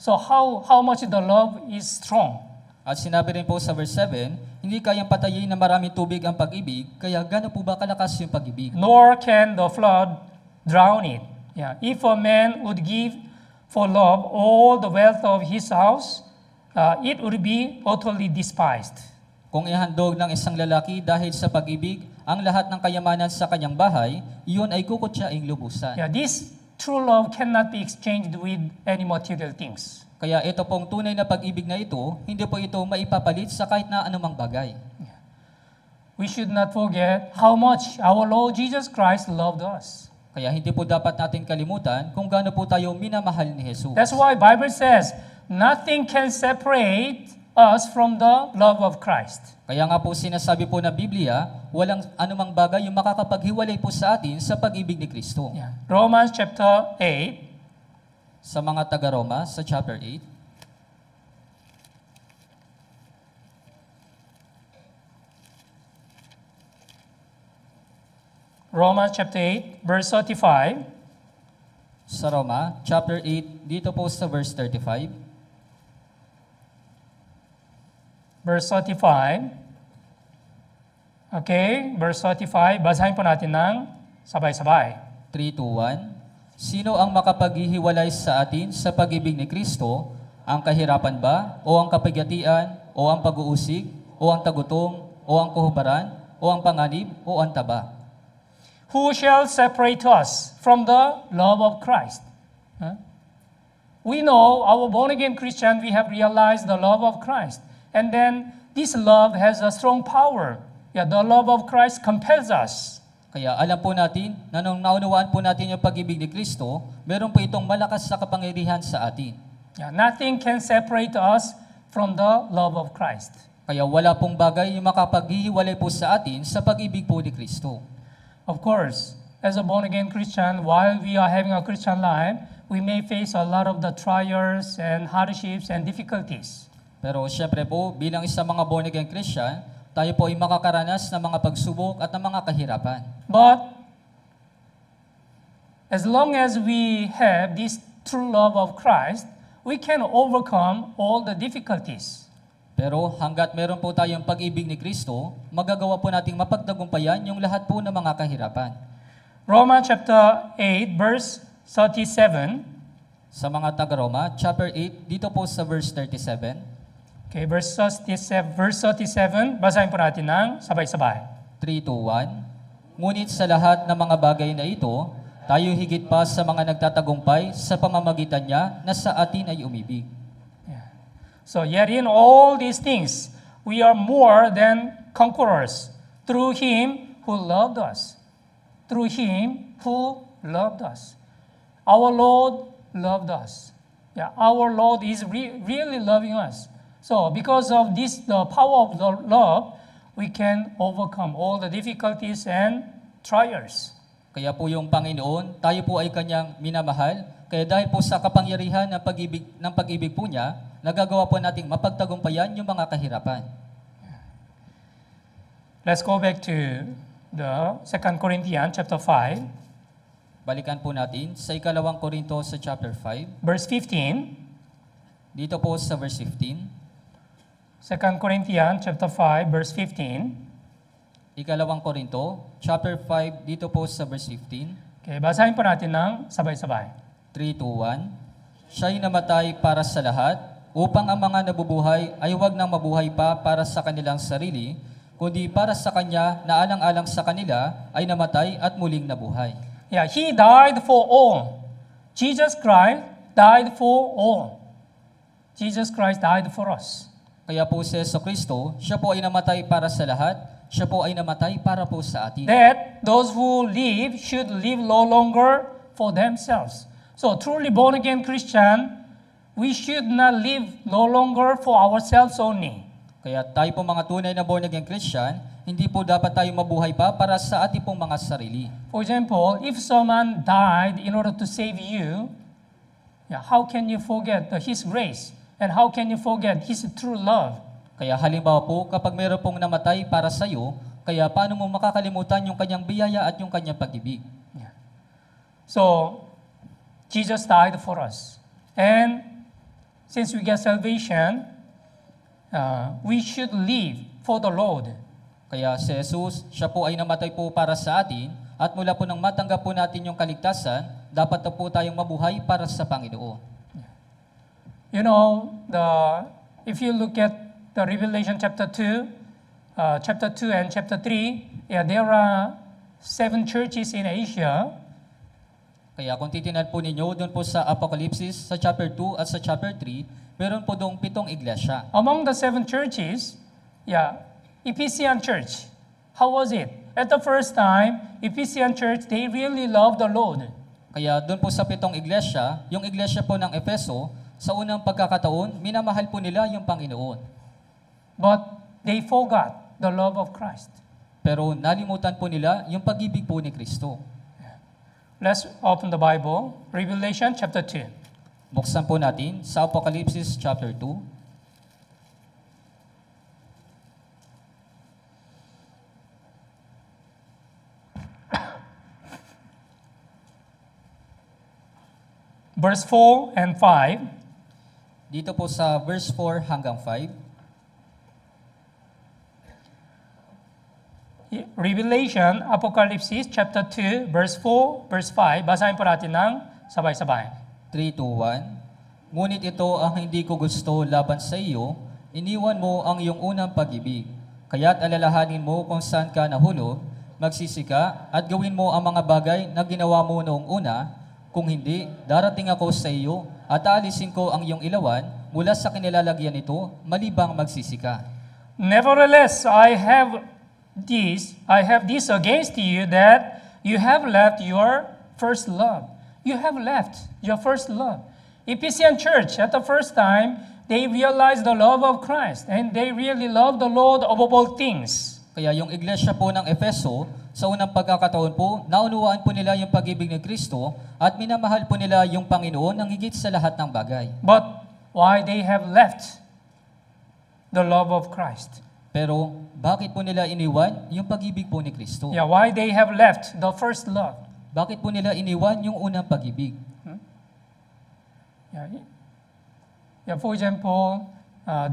Speaker 1: So how much the love is strong?
Speaker 2: At sinabi rin po sa verse 7, hindi kayang patayin na maraming tubig ang pag-ibig, kaya gaano po ba kalakas yung pag-ibig?
Speaker 1: Nor can the flood drown it. Yeah. If a man would give for love all the wealth of his house, it would be utterly despised.
Speaker 2: Kung ihandog ng isang lalaki dahil sa pag-ibig, ang lahat ng kayamanan sa kanyang bahay, iyon ay kukutsaing lubusan.
Speaker 1: Yeah, this true love cannot be exchanged with any material things.
Speaker 2: Kaya ito pong tunay na pag-ibig na ito, hindi po ito maipapalit sa kahit na anumang bagay.
Speaker 1: We should not forget how much our Lord Jesus Christ loved us.
Speaker 2: Kaya hindi po dapat natin kalimutan kung gaano po tayo minamahal ni Jesus.
Speaker 1: That's why Bible says, nothing can separate us from the love of Christ.
Speaker 2: Kaya nga po sinasabi po na Biblia, walang anumang bagay yung makakapaghiwalay po sa atin sa pag-ibig ni Kristo.
Speaker 1: Yeah. Romans chapter 8,
Speaker 2: Sa mga taga-Roma, sa chapter 8,
Speaker 1: Romans chapter 8, verse 35.
Speaker 2: sa Roma, chapter 8, dito po sa verse 35,
Speaker 1: Verse 35. Okay, verse 35. Basahin po natin ng sabay-sabay.
Speaker 2: 3, 2, 1. Sino ang makapaghihiwalay sa atin sa pag-ibig ni Kristo? Ang kahirapan ba? O ang kapigatian? O ang pag-uusig? O ang tagutom? O ang kuhubaran? O ang panganib? O ang taba?
Speaker 1: Who shall separate us from the love of Christ? We know, our born-again Christian, we have realized the love of Christ. And then, this love has a strong power. Yeah, the love of Christ compels us.
Speaker 2: Kaya alam po natin na nung naunawaan po natin yung pag-ibig ni Kristo, meron po itong malakas na kapangyarihan sa atin.
Speaker 1: Yeah, nothing can separate us from the love of Christ.
Speaker 2: Kaya wala pong bagay yung makapaghihiwalay po sa atin sa pag-ibig po ni Kristo.
Speaker 1: Of course, as a born-again Christian, while we are having a Christian life, we may face a lot of the trials and hardships and difficulties.
Speaker 2: Pero syempre po, bilang isang mga born-again Christian, tayo po ay makakaranas ng mga pagsubok at ng mga kahirapan.
Speaker 1: But as long as we have this true love of Christ, we can overcome all the difficulties.
Speaker 2: Pero hanggat meron po tayong pag-ibig ni Kristo, magagawa po nating mapagtagumpayan yung lahat po ng mga kahirapan.
Speaker 1: Romans chapter 8, verse 37.
Speaker 2: Sa mga taga-Roma, chapter 8, dito po sa verse 37,
Speaker 1: Okay, verse 37, basahin po natin ng sabay-sabay.
Speaker 2: 3-1, ngunit sa lahat ng mga bagay na ito, tayo higit pa sa mga nagtatagumpay sa pamamagitan niya na sa atin ay umibig.
Speaker 1: So yet in all these things, we are more than conquerors through Him who loved us. Through Him who loved us. Our Lord loved us. Yeah, our Lord is really loving us. So because of this, the power of the love, we can overcome all the difficulties and trials.
Speaker 2: Kaya po yung Panginoon, tayo po ay Kanyang minamahal. Kaya dahil po sa kapangyarihan ng pag-ibig po niya, nagagawa po nating mapagtagumpayan yung mga kahirapan.
Speaker 1: Let's go back to the 2 Corinthians chapter 5,
Speaker 2: Balikan po natin sa 2 Korinto sa chapter 5.
Speaker 1: verse 15.
Speaker 2: Dito po sa verse 15.
Speaker 1: 2 Corinthians chapter 5, verse 15.
Speaker 2: 2 Korinto, chapter 5, dito po sa verse 15.
Speaker 1: Okay, basahin po natin ng sabay-sabay.
Speaker 2: 3-1, siya'y namatay para sa lahat, upang ang mga nabubuhay ay huwag nang mabuhay pa para sa kanilang sarili, kundi para sa Kanya na alang-alang sa kanila ay namatay at muling nabuhay.
Speaker 1: Yeah, He died for all. Jesus Christ died for all. Jesus Christ died for us.
Speaker 2: Kaya po si Jesucristo, siya po ay namatay para sa lahat, siya po ay namatay para po sa atin.
Speaker 1: That those who live should live no longer for themselves. So truly born-again Christian, we should not live no longer for ourselves only.
Speaker 2: Kaya tayo po mga tunay na born-again Christian, hindi po dapat tayo mabuhay pa para sa ating pong mga sarili.
Speaker 1: For example, if someone died in order to save you, how can you forget His grace? And how can you forget His true love?
Speaker 2: Kaya halimbawa po, kapag mayroon pong namatay para sa iyo, kaya paano mo makakalimutan yung kanyang biyaya at yung kanyang pag-ibig?
Speaker 1: So, Jesus died for us. And since we get salvation, we should live for the Lord.
Speaker 2: Kaya si Jesus, siya po ay namatay po para sa atin, at mula po nang matanggap po natin yung kaligtasan, dapat na po tayong mabuhay para sa Panginoon.
Speaker 1: You know, if you look at the Revelation chapter 2 and chapter 3, there are 7 churches in Asia.
Speaker 2: Kaya kung titinan po ninyo, doon po sa Apocalypse, sa chapter 2 at sa chapter 3, meron po doong 7 iglesia.
Speaker 1: Among the 7 churches, Ephesian church. How was it? At the first time, Ephesian church, they really loved the Lord.
Speaker 2: Kaya doon po sa 7 iglesia, yung iglesia po ng Efeso, sa unang pagkakataon, minamahal po nila yung Panginoon.
Speaker 1: But they forgot the love of Christ.
Speaker 2: Pero nalimutan po nila yung pag-ibig po ni Kristo.
Speaker 1: Let's open the Bible. Revelation chapter 2.
Speaker 2: Buksan po natin sa Apocalypse chapter 2.
Speaker 1: Verse 4 and 5.
Speaker 2: Dito po sa verse 4 hanggang 5.
Speaker 1: Revelation, Apocalypse, chapter 2, verse 4, verse 5. Basahin po natin ng sabay-sabay.
Speaker 2: 3-1, ngunit ito ang hindi ko gusto laban sa iyo, iniwan mo ang iyong unang pag-ibig. Kaya't alalahanin mo kung saan ka nahulog, magsisika at gawin mo ang mga bagay na ginawa mo noong una. Kung hindi, darating ako sa iyo at aalisin ko ang iyong ilawan mula sa kinilalagyan nito, malibang magsisika.
Speaker 1: Nevertheless, I have I have this against you, that you have left your first love. You have left your first love. Ephesian church, at the first time, they realized the love of Christ, and they really loved the Lord above all things.
Speaker 2: Kaya yung iglesia po ng Efeso, sa unang pagkakataon po, naunawaan po nila yung pag-ibig ni Kristo at minamahal po nila yung Panginoon ng higit sa lahat ng bagay.
Speaker 1: But why they have left the love of Christ?
Speaker 2: Pero bakit po nila iniwan yung pag-ibig po ni Kristo?
Speaker 1: Yeah, why they have left the first love?
Speaker 2: Bakit po nila iniwan yung unang pag-ibig?
Speaker 1: Yeah, for example,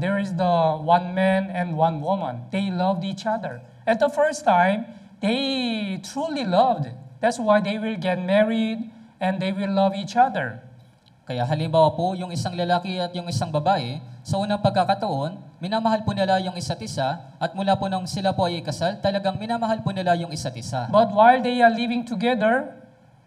Speaker 1: there is the one man and one woman. They loved each other. At the first time, they truly loved. That's why they will get married and they will love each other.
Speaker 2: Kaya halimbawa po, yung isang lalaki at yung isang babae, sa unang pagkakataon, minamahal po nila yung isa't isa, at mula po nung sila po ay ikasal, talagang minamahal po nila yung isa't isa.
Speaker 1: But while they are living together,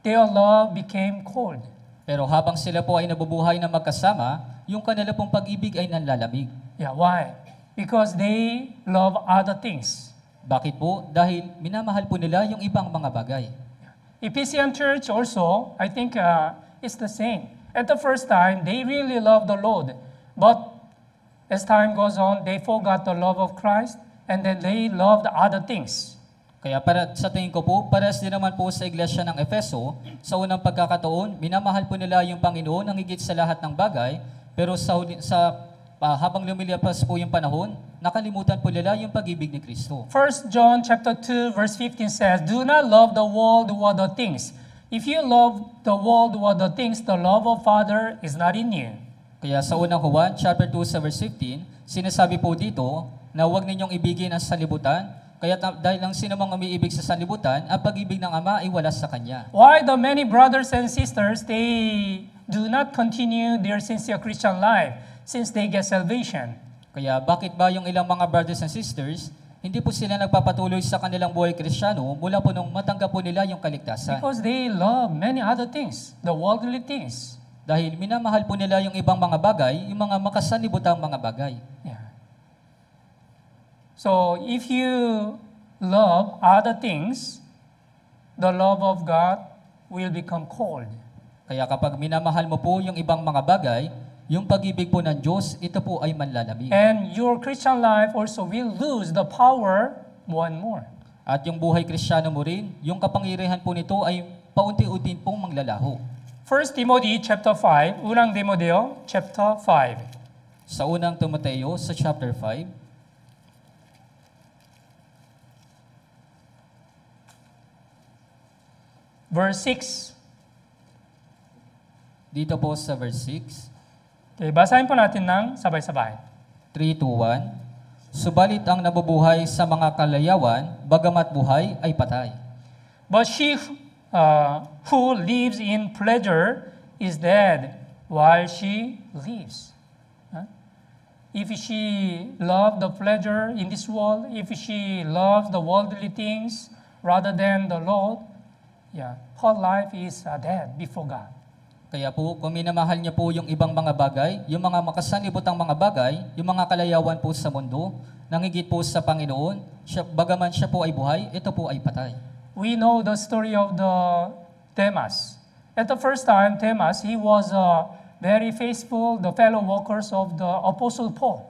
Speaker 1: their love became cold.
Speaker 2: Pero habang sila po ay nabubuhay na magkasama, yung kanila pong pag-ibig ay nanlalamig.
Speaker 1: Yeah, why? Because they love other things.
Speaker 2: Bakit po? Dahil minamahal po nila yung ibang mga bagay.
Speaker 1: Ephesian church also, I think it's the same. At the first time, they really loved the Lord. But as time goes on, they forgot the love of Christ, and then they loved other things.
Speaker 2: Kaya para sa tingin ko po, parehas din naman po sa iglesia ng Efeso, sa unang pagkakataon, minamahal po nila yung Panginoon ng higit sa lahat ng bagay, pero habang lumilipas po yung panahon, nakalimutan po nila yung pag-ibig ni Kristo.
Speaker 1: 1 John chapter 2 verse 15 says, "Do not love the world or the things. If you love the world or the things, the love of Father is not in you."
Speaker 2: Kaya sa unang Juan, chapter 2 sa verse 15, sinasabi po dito na huwag ninyong ibigin ang sanlibutan, kaya dahil lang sino mang umiibig sa sanlibutan, ang pag-ibig ng Ama ay wala sa Kanya.
Speaker 1: Why the many brothers and sisters, they do not continue their sincere Christian life since they get salvation?
Speaker 2: Kaya bakit ba yung ilang mga brothers and sisters, hindi po sila nagpapatuloy sa kanilang buhay Kristiyano mula po nung matanggap po nila yung kaligtasan?
Speaker 1: Because they love many other things, the worldly things.
Speaker 2: Dahil minamahal po nila yung ibang mga bagay, yung mga makasanibutang mga bagay.
Speaker 1: Yeah. So if you love other things, the love of God will become cold.
Speaker 2: Kaya kapag minamahal mo po yung ibang mga bagay, yung pag-ibig po ng Diyos, ito po ay manlalamig.
Speaker 1: And your Christian life also will lose the power more and more.
Speaker 2: At yung buhay Kristiyano mo rin, yung kapangyarihan po nito ay paunti-unti pong manglalaho.
Speaker 1: 1 Timothy chapter 5, unang Timoteo chapter 5.
Speaker 2: Sa unang Timoteo, sa chapter 5,
Speaker 1: verse 6.
Speaker 2: dito po sa verse 6,
Speaker 1: Okay, basahin po natin ng sabay-sabay.
Speaker 2: 3-2-1, subalit ang nabubuhay sa mga kalayawan, bagamat buhay ay patay.
Speaker 1: But she who lives in pleasure is dead while she lives. Huh? If she loved the pleasure in this world, if she loves the worldly things rather than the Lord, her life is dead before God.
Speaker 2: Kaya po, kung minamahal niya po yung ibang mga bagay, yung mga makasanibutang mga bagay, yung mga kalayawan po sa mundo, nangigit po sa Panginoon, bagaman siya po ay buhay, ito po ay patay.
Speaker 1: We know the story of the Demas. At the first time, Demas, he was very faithful, the fellow workers of the Apostle Paul.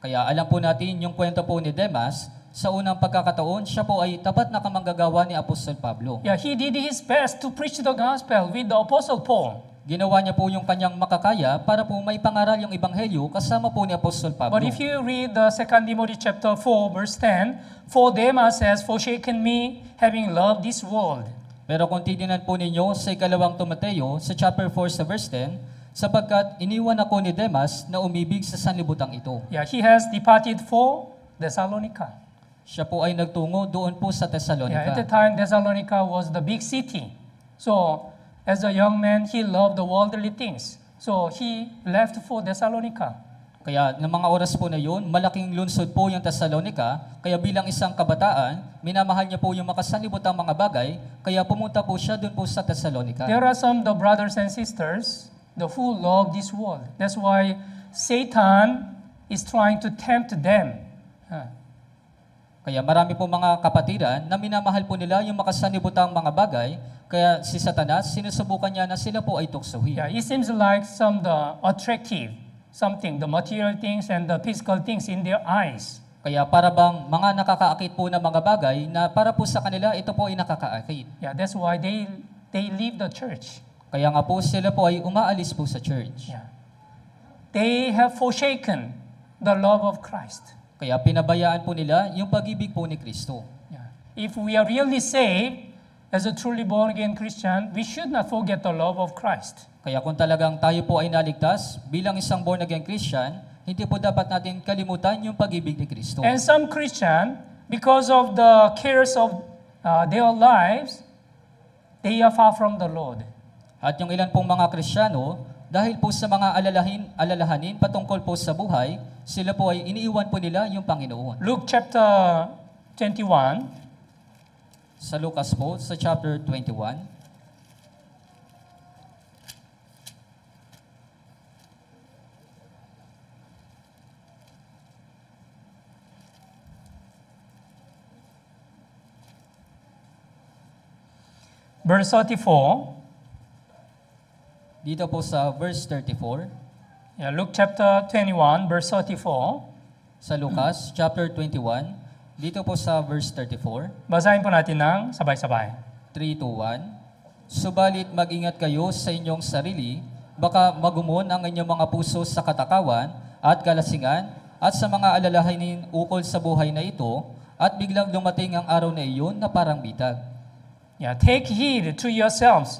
Speaker 2: Kaya alam po natin yung kwento po ni Demas, sa unang pagkakataon, siya po ay tapat na kamanggagawa ni Apostol Pablo.
Speaker 1: Yeah, he did his best to preach the gospel with the Apostle Paul.
Speaker 2: Ginawa niya po yung kanyang makakaya para po may pangaral yung ebanghelyo kasama po ni Apostol Pablo.
Speaker 1: But if you read the 2 Timothy chapter 4 verse 10, "For Demas has forsaken me, having loved this world."
Speaker 2: Pero kung titingnan po ninyo sa ikalawang Timoteo, sa chapter 4 sa verse 10, sapagkat iniwan ako ni Demas na umibig sa sanlibutan ito.
Speaker 1: Yeah, he has departed for Thessalonica.
Speaker 2: Siya po ay nagtungo doon po sa
Speaker 1: Yeah, at
Speaker 2: Thessalonica.
Speaker 1: the time Thessalonica was the big city. So, as a young man, he loved the worldly things. So, he left for Thessalonica.
Speaker 2: Kaya ng mga oras po na yun, malaking lungsod po yung Thessalonica, kaya bilang isang kabataan, minamahal niya po yung makasanibutang mga bagay, kaya pumunta po siya doon po sa Thessalonica.
Speaker 1: There are some the brothers and sisters who love this world. That's why Satan is trying to tempt them.
Speaker 2: Kaya marami po mga kapatiran na minamahal po nila yung makasanibutang mga bagay, kaya si Satanas, sinusubukan niya na sila po ay tuksohin.
Speaker 1: Yeah, it seems like some the attractive something, the material things and the physical things in their eyes.
Speaker 2: Kaya para bang mga nakakaakit po na mga bagay na para po sa kanila, ito po ay nakakaakit.
Speaker 1: Yeah, that's why they leave the church.
Speaker 2: Kaya nga po sila po ay umaalis po sa church.
Speaker 1: Yeah. They have forsaken the love of Christ.
Speaker 2: Kaya pinabayaan po nila yung pag-ibig po ni Kristo.
Speaker 1: Yeah. If we are really saved, as a truly born-again Christian, we should not forget the love of Christ.
Speaker 2: Kaya kung talagang tayo po ay naligtas, bilang isang born-again Christian, hindi po dapat natin kalimutan yung pag-ibig ni Kristo.
Speaker 1: And some Christian, because of the cares of their lives, they are far from the Lord.
Speaker 2: At yung ilan pong mga Kristiyano, dahil po sa mga alalahanin patungkol po sa buhay, sila po ay iniiwan po nila yung Panginoon.
Speaker 1: Luke chapter 21,
Speaker 2: Sa Lucas po, sa chapter 21,
Speaker 1: verse 34.
Speaker 2: dito po sa verse 34,
Speaker 1: Yeah, Luke chapter 21, verse 34.
Speaker 2: sa Lucas chapter 21, dito po sa verse 34,
Speaker 1: Basahin po natin ng sabay-sabay.
Speaker 2: 3 to 1, subalit mag-ingat kayo sa inyong sarili, baka magumon ang inyong mga puso sa katakawan at kalasingan at sa mga alalahanin ukol sa buhay na ito, at biglang dumating ang araw na iyon na parang bitag.
Speaker 1: Yeah, take heed to yourselves,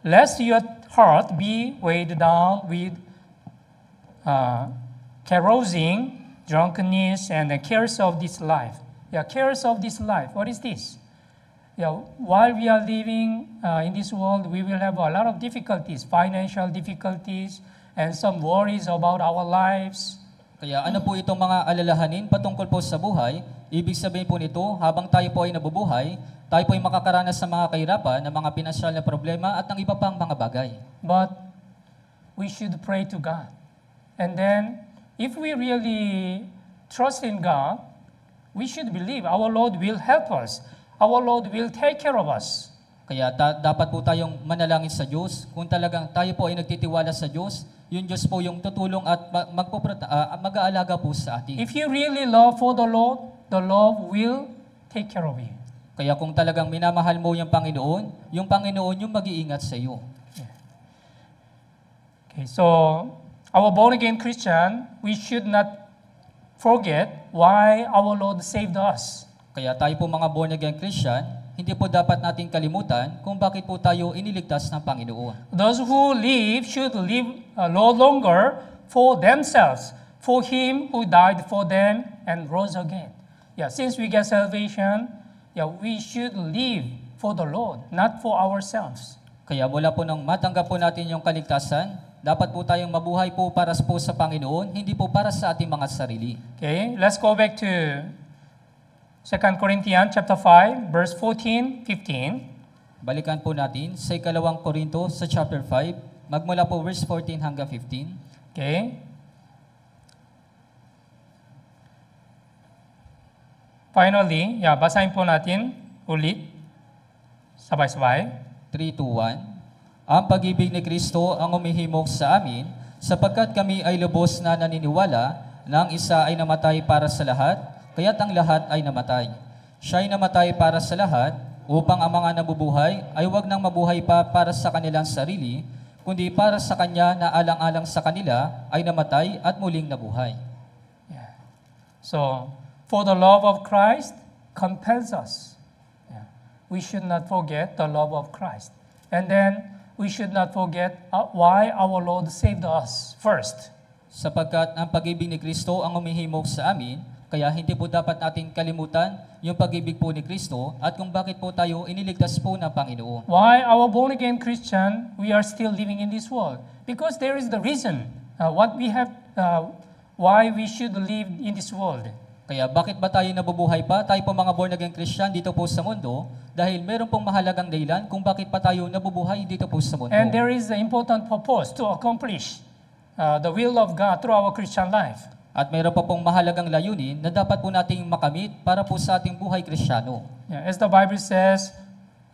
Speaker 1: lest your heart be weighed down with carousing, drunkenness, and the cares of this life. Yeah, cares of this life. What is this? Yeah, while we are living in this world, we will have a lot of difficulties, financial difficulties, and some worries about our lives.
Speaker 2: Kaya ano po itong mga alalahanin patungkol po sa buhay? Ibig sabihin po nito, habang tayo po ay nabubuhay, tayo po ay makakaranas sa mga kahirapan, ng mga pinansyal na problema at ng iba pang mga bagay.
Speaker 1: But we should pray to God. And then, if we really trust in God, we should believe our Lord will help us. Our Lord will take care of us.
Speaker 2: Kaya dapat po tayong manalangin sa Diyos. Kung talagang tayo po ay nagtitiwala sa Diyos, yung Diyos po yung tutulong at mag-aalaga po sa atin.
Speaker 1: If you really love for the Lord will take care of you.
Speaker 2: Kaya kung talagang minamahal mo yung Panginoon yung mag-iingat sa iyo.
Speaker 1: Okay, so our born-again Christian, we should not forget why our Lord saved us.
Speaker 2: Kaya tayo po mga born-again Christian, hindi po dapat nating kalimutan kung bakit po tayo iniligtas ng Panginoon.
Speaker 1: Those who live should live no longer for themselves, for Him who died for them and rose again. Yeah, since we get salvation, we should live for the Lord, not for ourselves.
Speaker 2: Kaya mula po nang matanggap po natin yung kaligtasan, dapat po tayong mabuhay po para po sa Panginoon, hindi po para sa ating mga sarili.
Speaker 1: Okay, let's go back to 2 Corinthians chapter 5, verse 14, 15.
Speaker 2: Balikan po natin sa 2 Korinto sa chapter 5, magmula po verse 14 hanggang 15.
Speaker 1: Okay. Finally, basahin po natin ulit. Sabay-sabay.
Speaker 2: 3 to 1. Ang pag-ibig ni Kristo ang umihimok sa amin, sapagkat kami ay lubos na naniniwala na ang isa ay namatay para sa lahat, kaya't ang lahat ay namatay. Siya ay namatay para sa lahat, upang ang mga nabubuhay ay huwag nang mabuhay pa para sa kanilang sarili, kundi para sa Kanya na alang-alang sa kanila ay namatay at muling nabuhay.
Speaker 1: Yeah. So, for the love of Christ compels us. Yeah. We should not forget the love of Christ. And then, we should not forget why our Lord saved us first.
Speaker 2: Sapagkat ang pag-ibig ni Kristo ang umihimok sa amin, kaya hindi po dapat natin kalimutan yung pag-ibig po ni Kristo at kung bakit po tayo iniligtas po ng Panginoon.
Speaker 1: Why our born-again Christian, we are still living in this world? Because there is the reason why we should live in this world.
Speaker 2: Kaya bakit ba tayo nabubuhay pa? Tayo po mga born-again Christian dito po sa mundo dahil meron pong mahalagang dahilan kung bakit pa tayo nabubuhay dito po sa mundo.
Speaker 1: And there is an important purpose to accomplish the will of God through our Christian life.
Speaker 2: At mayroon pa pong mahalagang layunin na dapat po nating makamit para po sa ating buhay Kristiyano.
Speaker 1: Yeah, as the Bible says,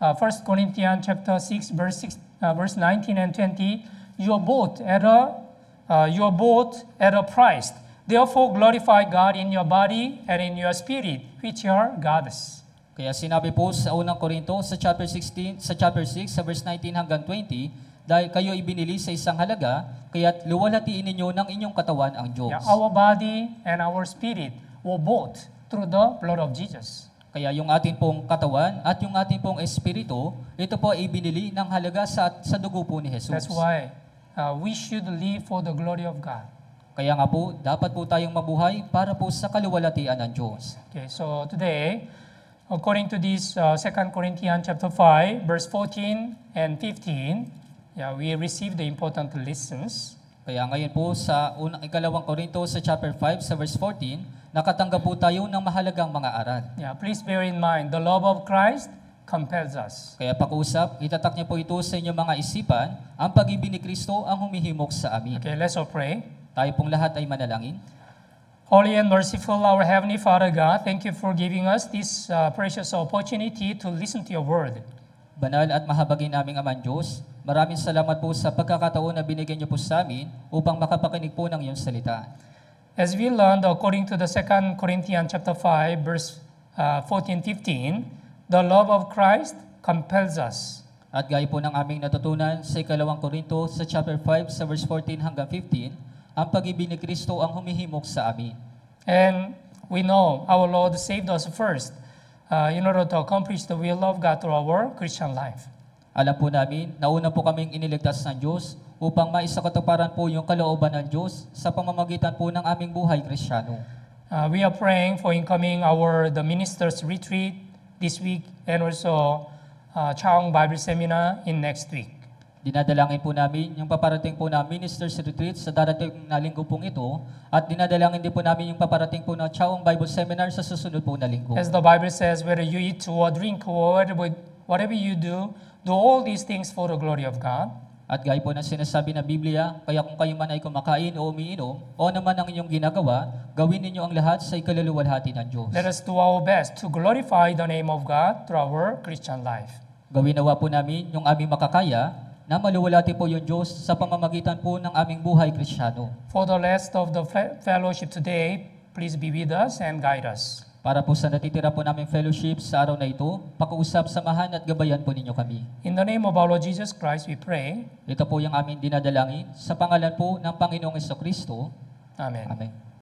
Speaker 1: 1 Corinthians chapter 6, verse 19 and 20, you are both at a price. Therefore glorify God in your body and in your spirit, which are God's.
Speaker 2: Kaya sinabi po sa unang Korinto sa chapter 6 sa verse 19 hanggang 20, dahil kayo ibinili sa isang halaga, kaya't luwalhatiin ninyo ng inyong katawan ang Diyos.
Speaker 1: Yeah, our body and our spirit were bought through the blood of Jesus.
Speaker 2: Kaya yung ating pong katawan at yung ating pong espiritu, ito po ay ibinili ng halaga sa dugo po ni Jesus.
Speaker 1: That's why we should live for the glory of God.
Speaker 2: Kaya nga po, dapat po tayong mabuhay para po sa kaluwalhatian ng Diyos.
Speaker 1: Okay, so today, according to this 2 Corinthians chapter 5, verse 14 and 15, we receive the important lessons.
Speaker 2: Kaya ngayon po sa ikalawang Korinto sa chapter 5 sa verse 14, nakatanggap po tayo ng mahalagang mga aral.
Speaker 1: Yeah, please bear in mind, the love of Christ compels us.
Speaker 2: Kaya pakiusap, itatak niyo po ito sa inyong mga isipan, ang pag-ibig ni Kristo ang humihimok sa amin.
Speaker 1: Okay, let's all pray.
Speaker 2: Tayo pong lahat ay manalangin.
Speaker 1: Holy and merciful, our Heavenly Father God, thank you for giving us this precious opportunity to listen to your word.
Speaker 2: Banal at mahabagin naming Amang Diyos, maraming salamat po sa pagkakataon na binigyan niyo po sa amin upang makapakinig po ng iyong salita.
Speaker 1: As we learned according to the 2 Corinthians chapter 5, verse 14-15, the love of Christ compels us.
Speaker 2: At gaya po ng aming natutunan sa ikalawang Korinto sa chapter 5 sa verse 14 hanggang 15, ang pag-ibig ni Kristo ang humihimok sa amin.
Speaker 1: And we know our Lord saved us first in order to accomplish the will of God through our Christian life.
Speaker 2: Alam po namin, nauna po kaming iniligtas ng Diyos upang maisakatuparan po yung kalooban ng Diyos sa pamamagitan po ng aming buhay Kristiyano.
Speaker 1: We are praying for incoming the ministers' retreat this week and also Chaong Bible Seminar in next week.
Speaker 2: Dinadalangin po namin yung paparating po na Ministers Retreat sa darating na linggo pong ito at dinadalangin din po namin yung paparating po na Chaong Bible Seminar sa susunod po na linggo.
Speaker 1: As the Bible says, whether you eat or drink or whatever you do all these things for the glory of God.
Speaker 2: At gaya po ng sinasabi ng Biblia, kaya kung kayo man ay kumakain o umiinom o naman ang inyong ginagawa, gawin ninyo ang lahat sa ikaluluwalhati ng Diyos.
Speaker 1: Let us do our best to glorify the name of God through our Christian life.
Speaker 2: Gawin nawa po namin yung aming makakaya na maluwalhati po yung Diyos sa pamamagitan po ng aming buhay Kristiyano.
Speaker 1: For the rest of the fellowship today, please be with us and guide us.
Speaker 2: Para po sa natitira po naming fellowship sa araw na ito, pakiusap, samahan at gabayan po ninyo kami.
Speaker 1: In the name of our Lord Jesus Christ, we pray.
Speaker 2: Ito po yung aming dinadalangin sa pangalan po ng Panginoong Jesucristo.
Speaker 1: Amen.
Speaker 2: Amen.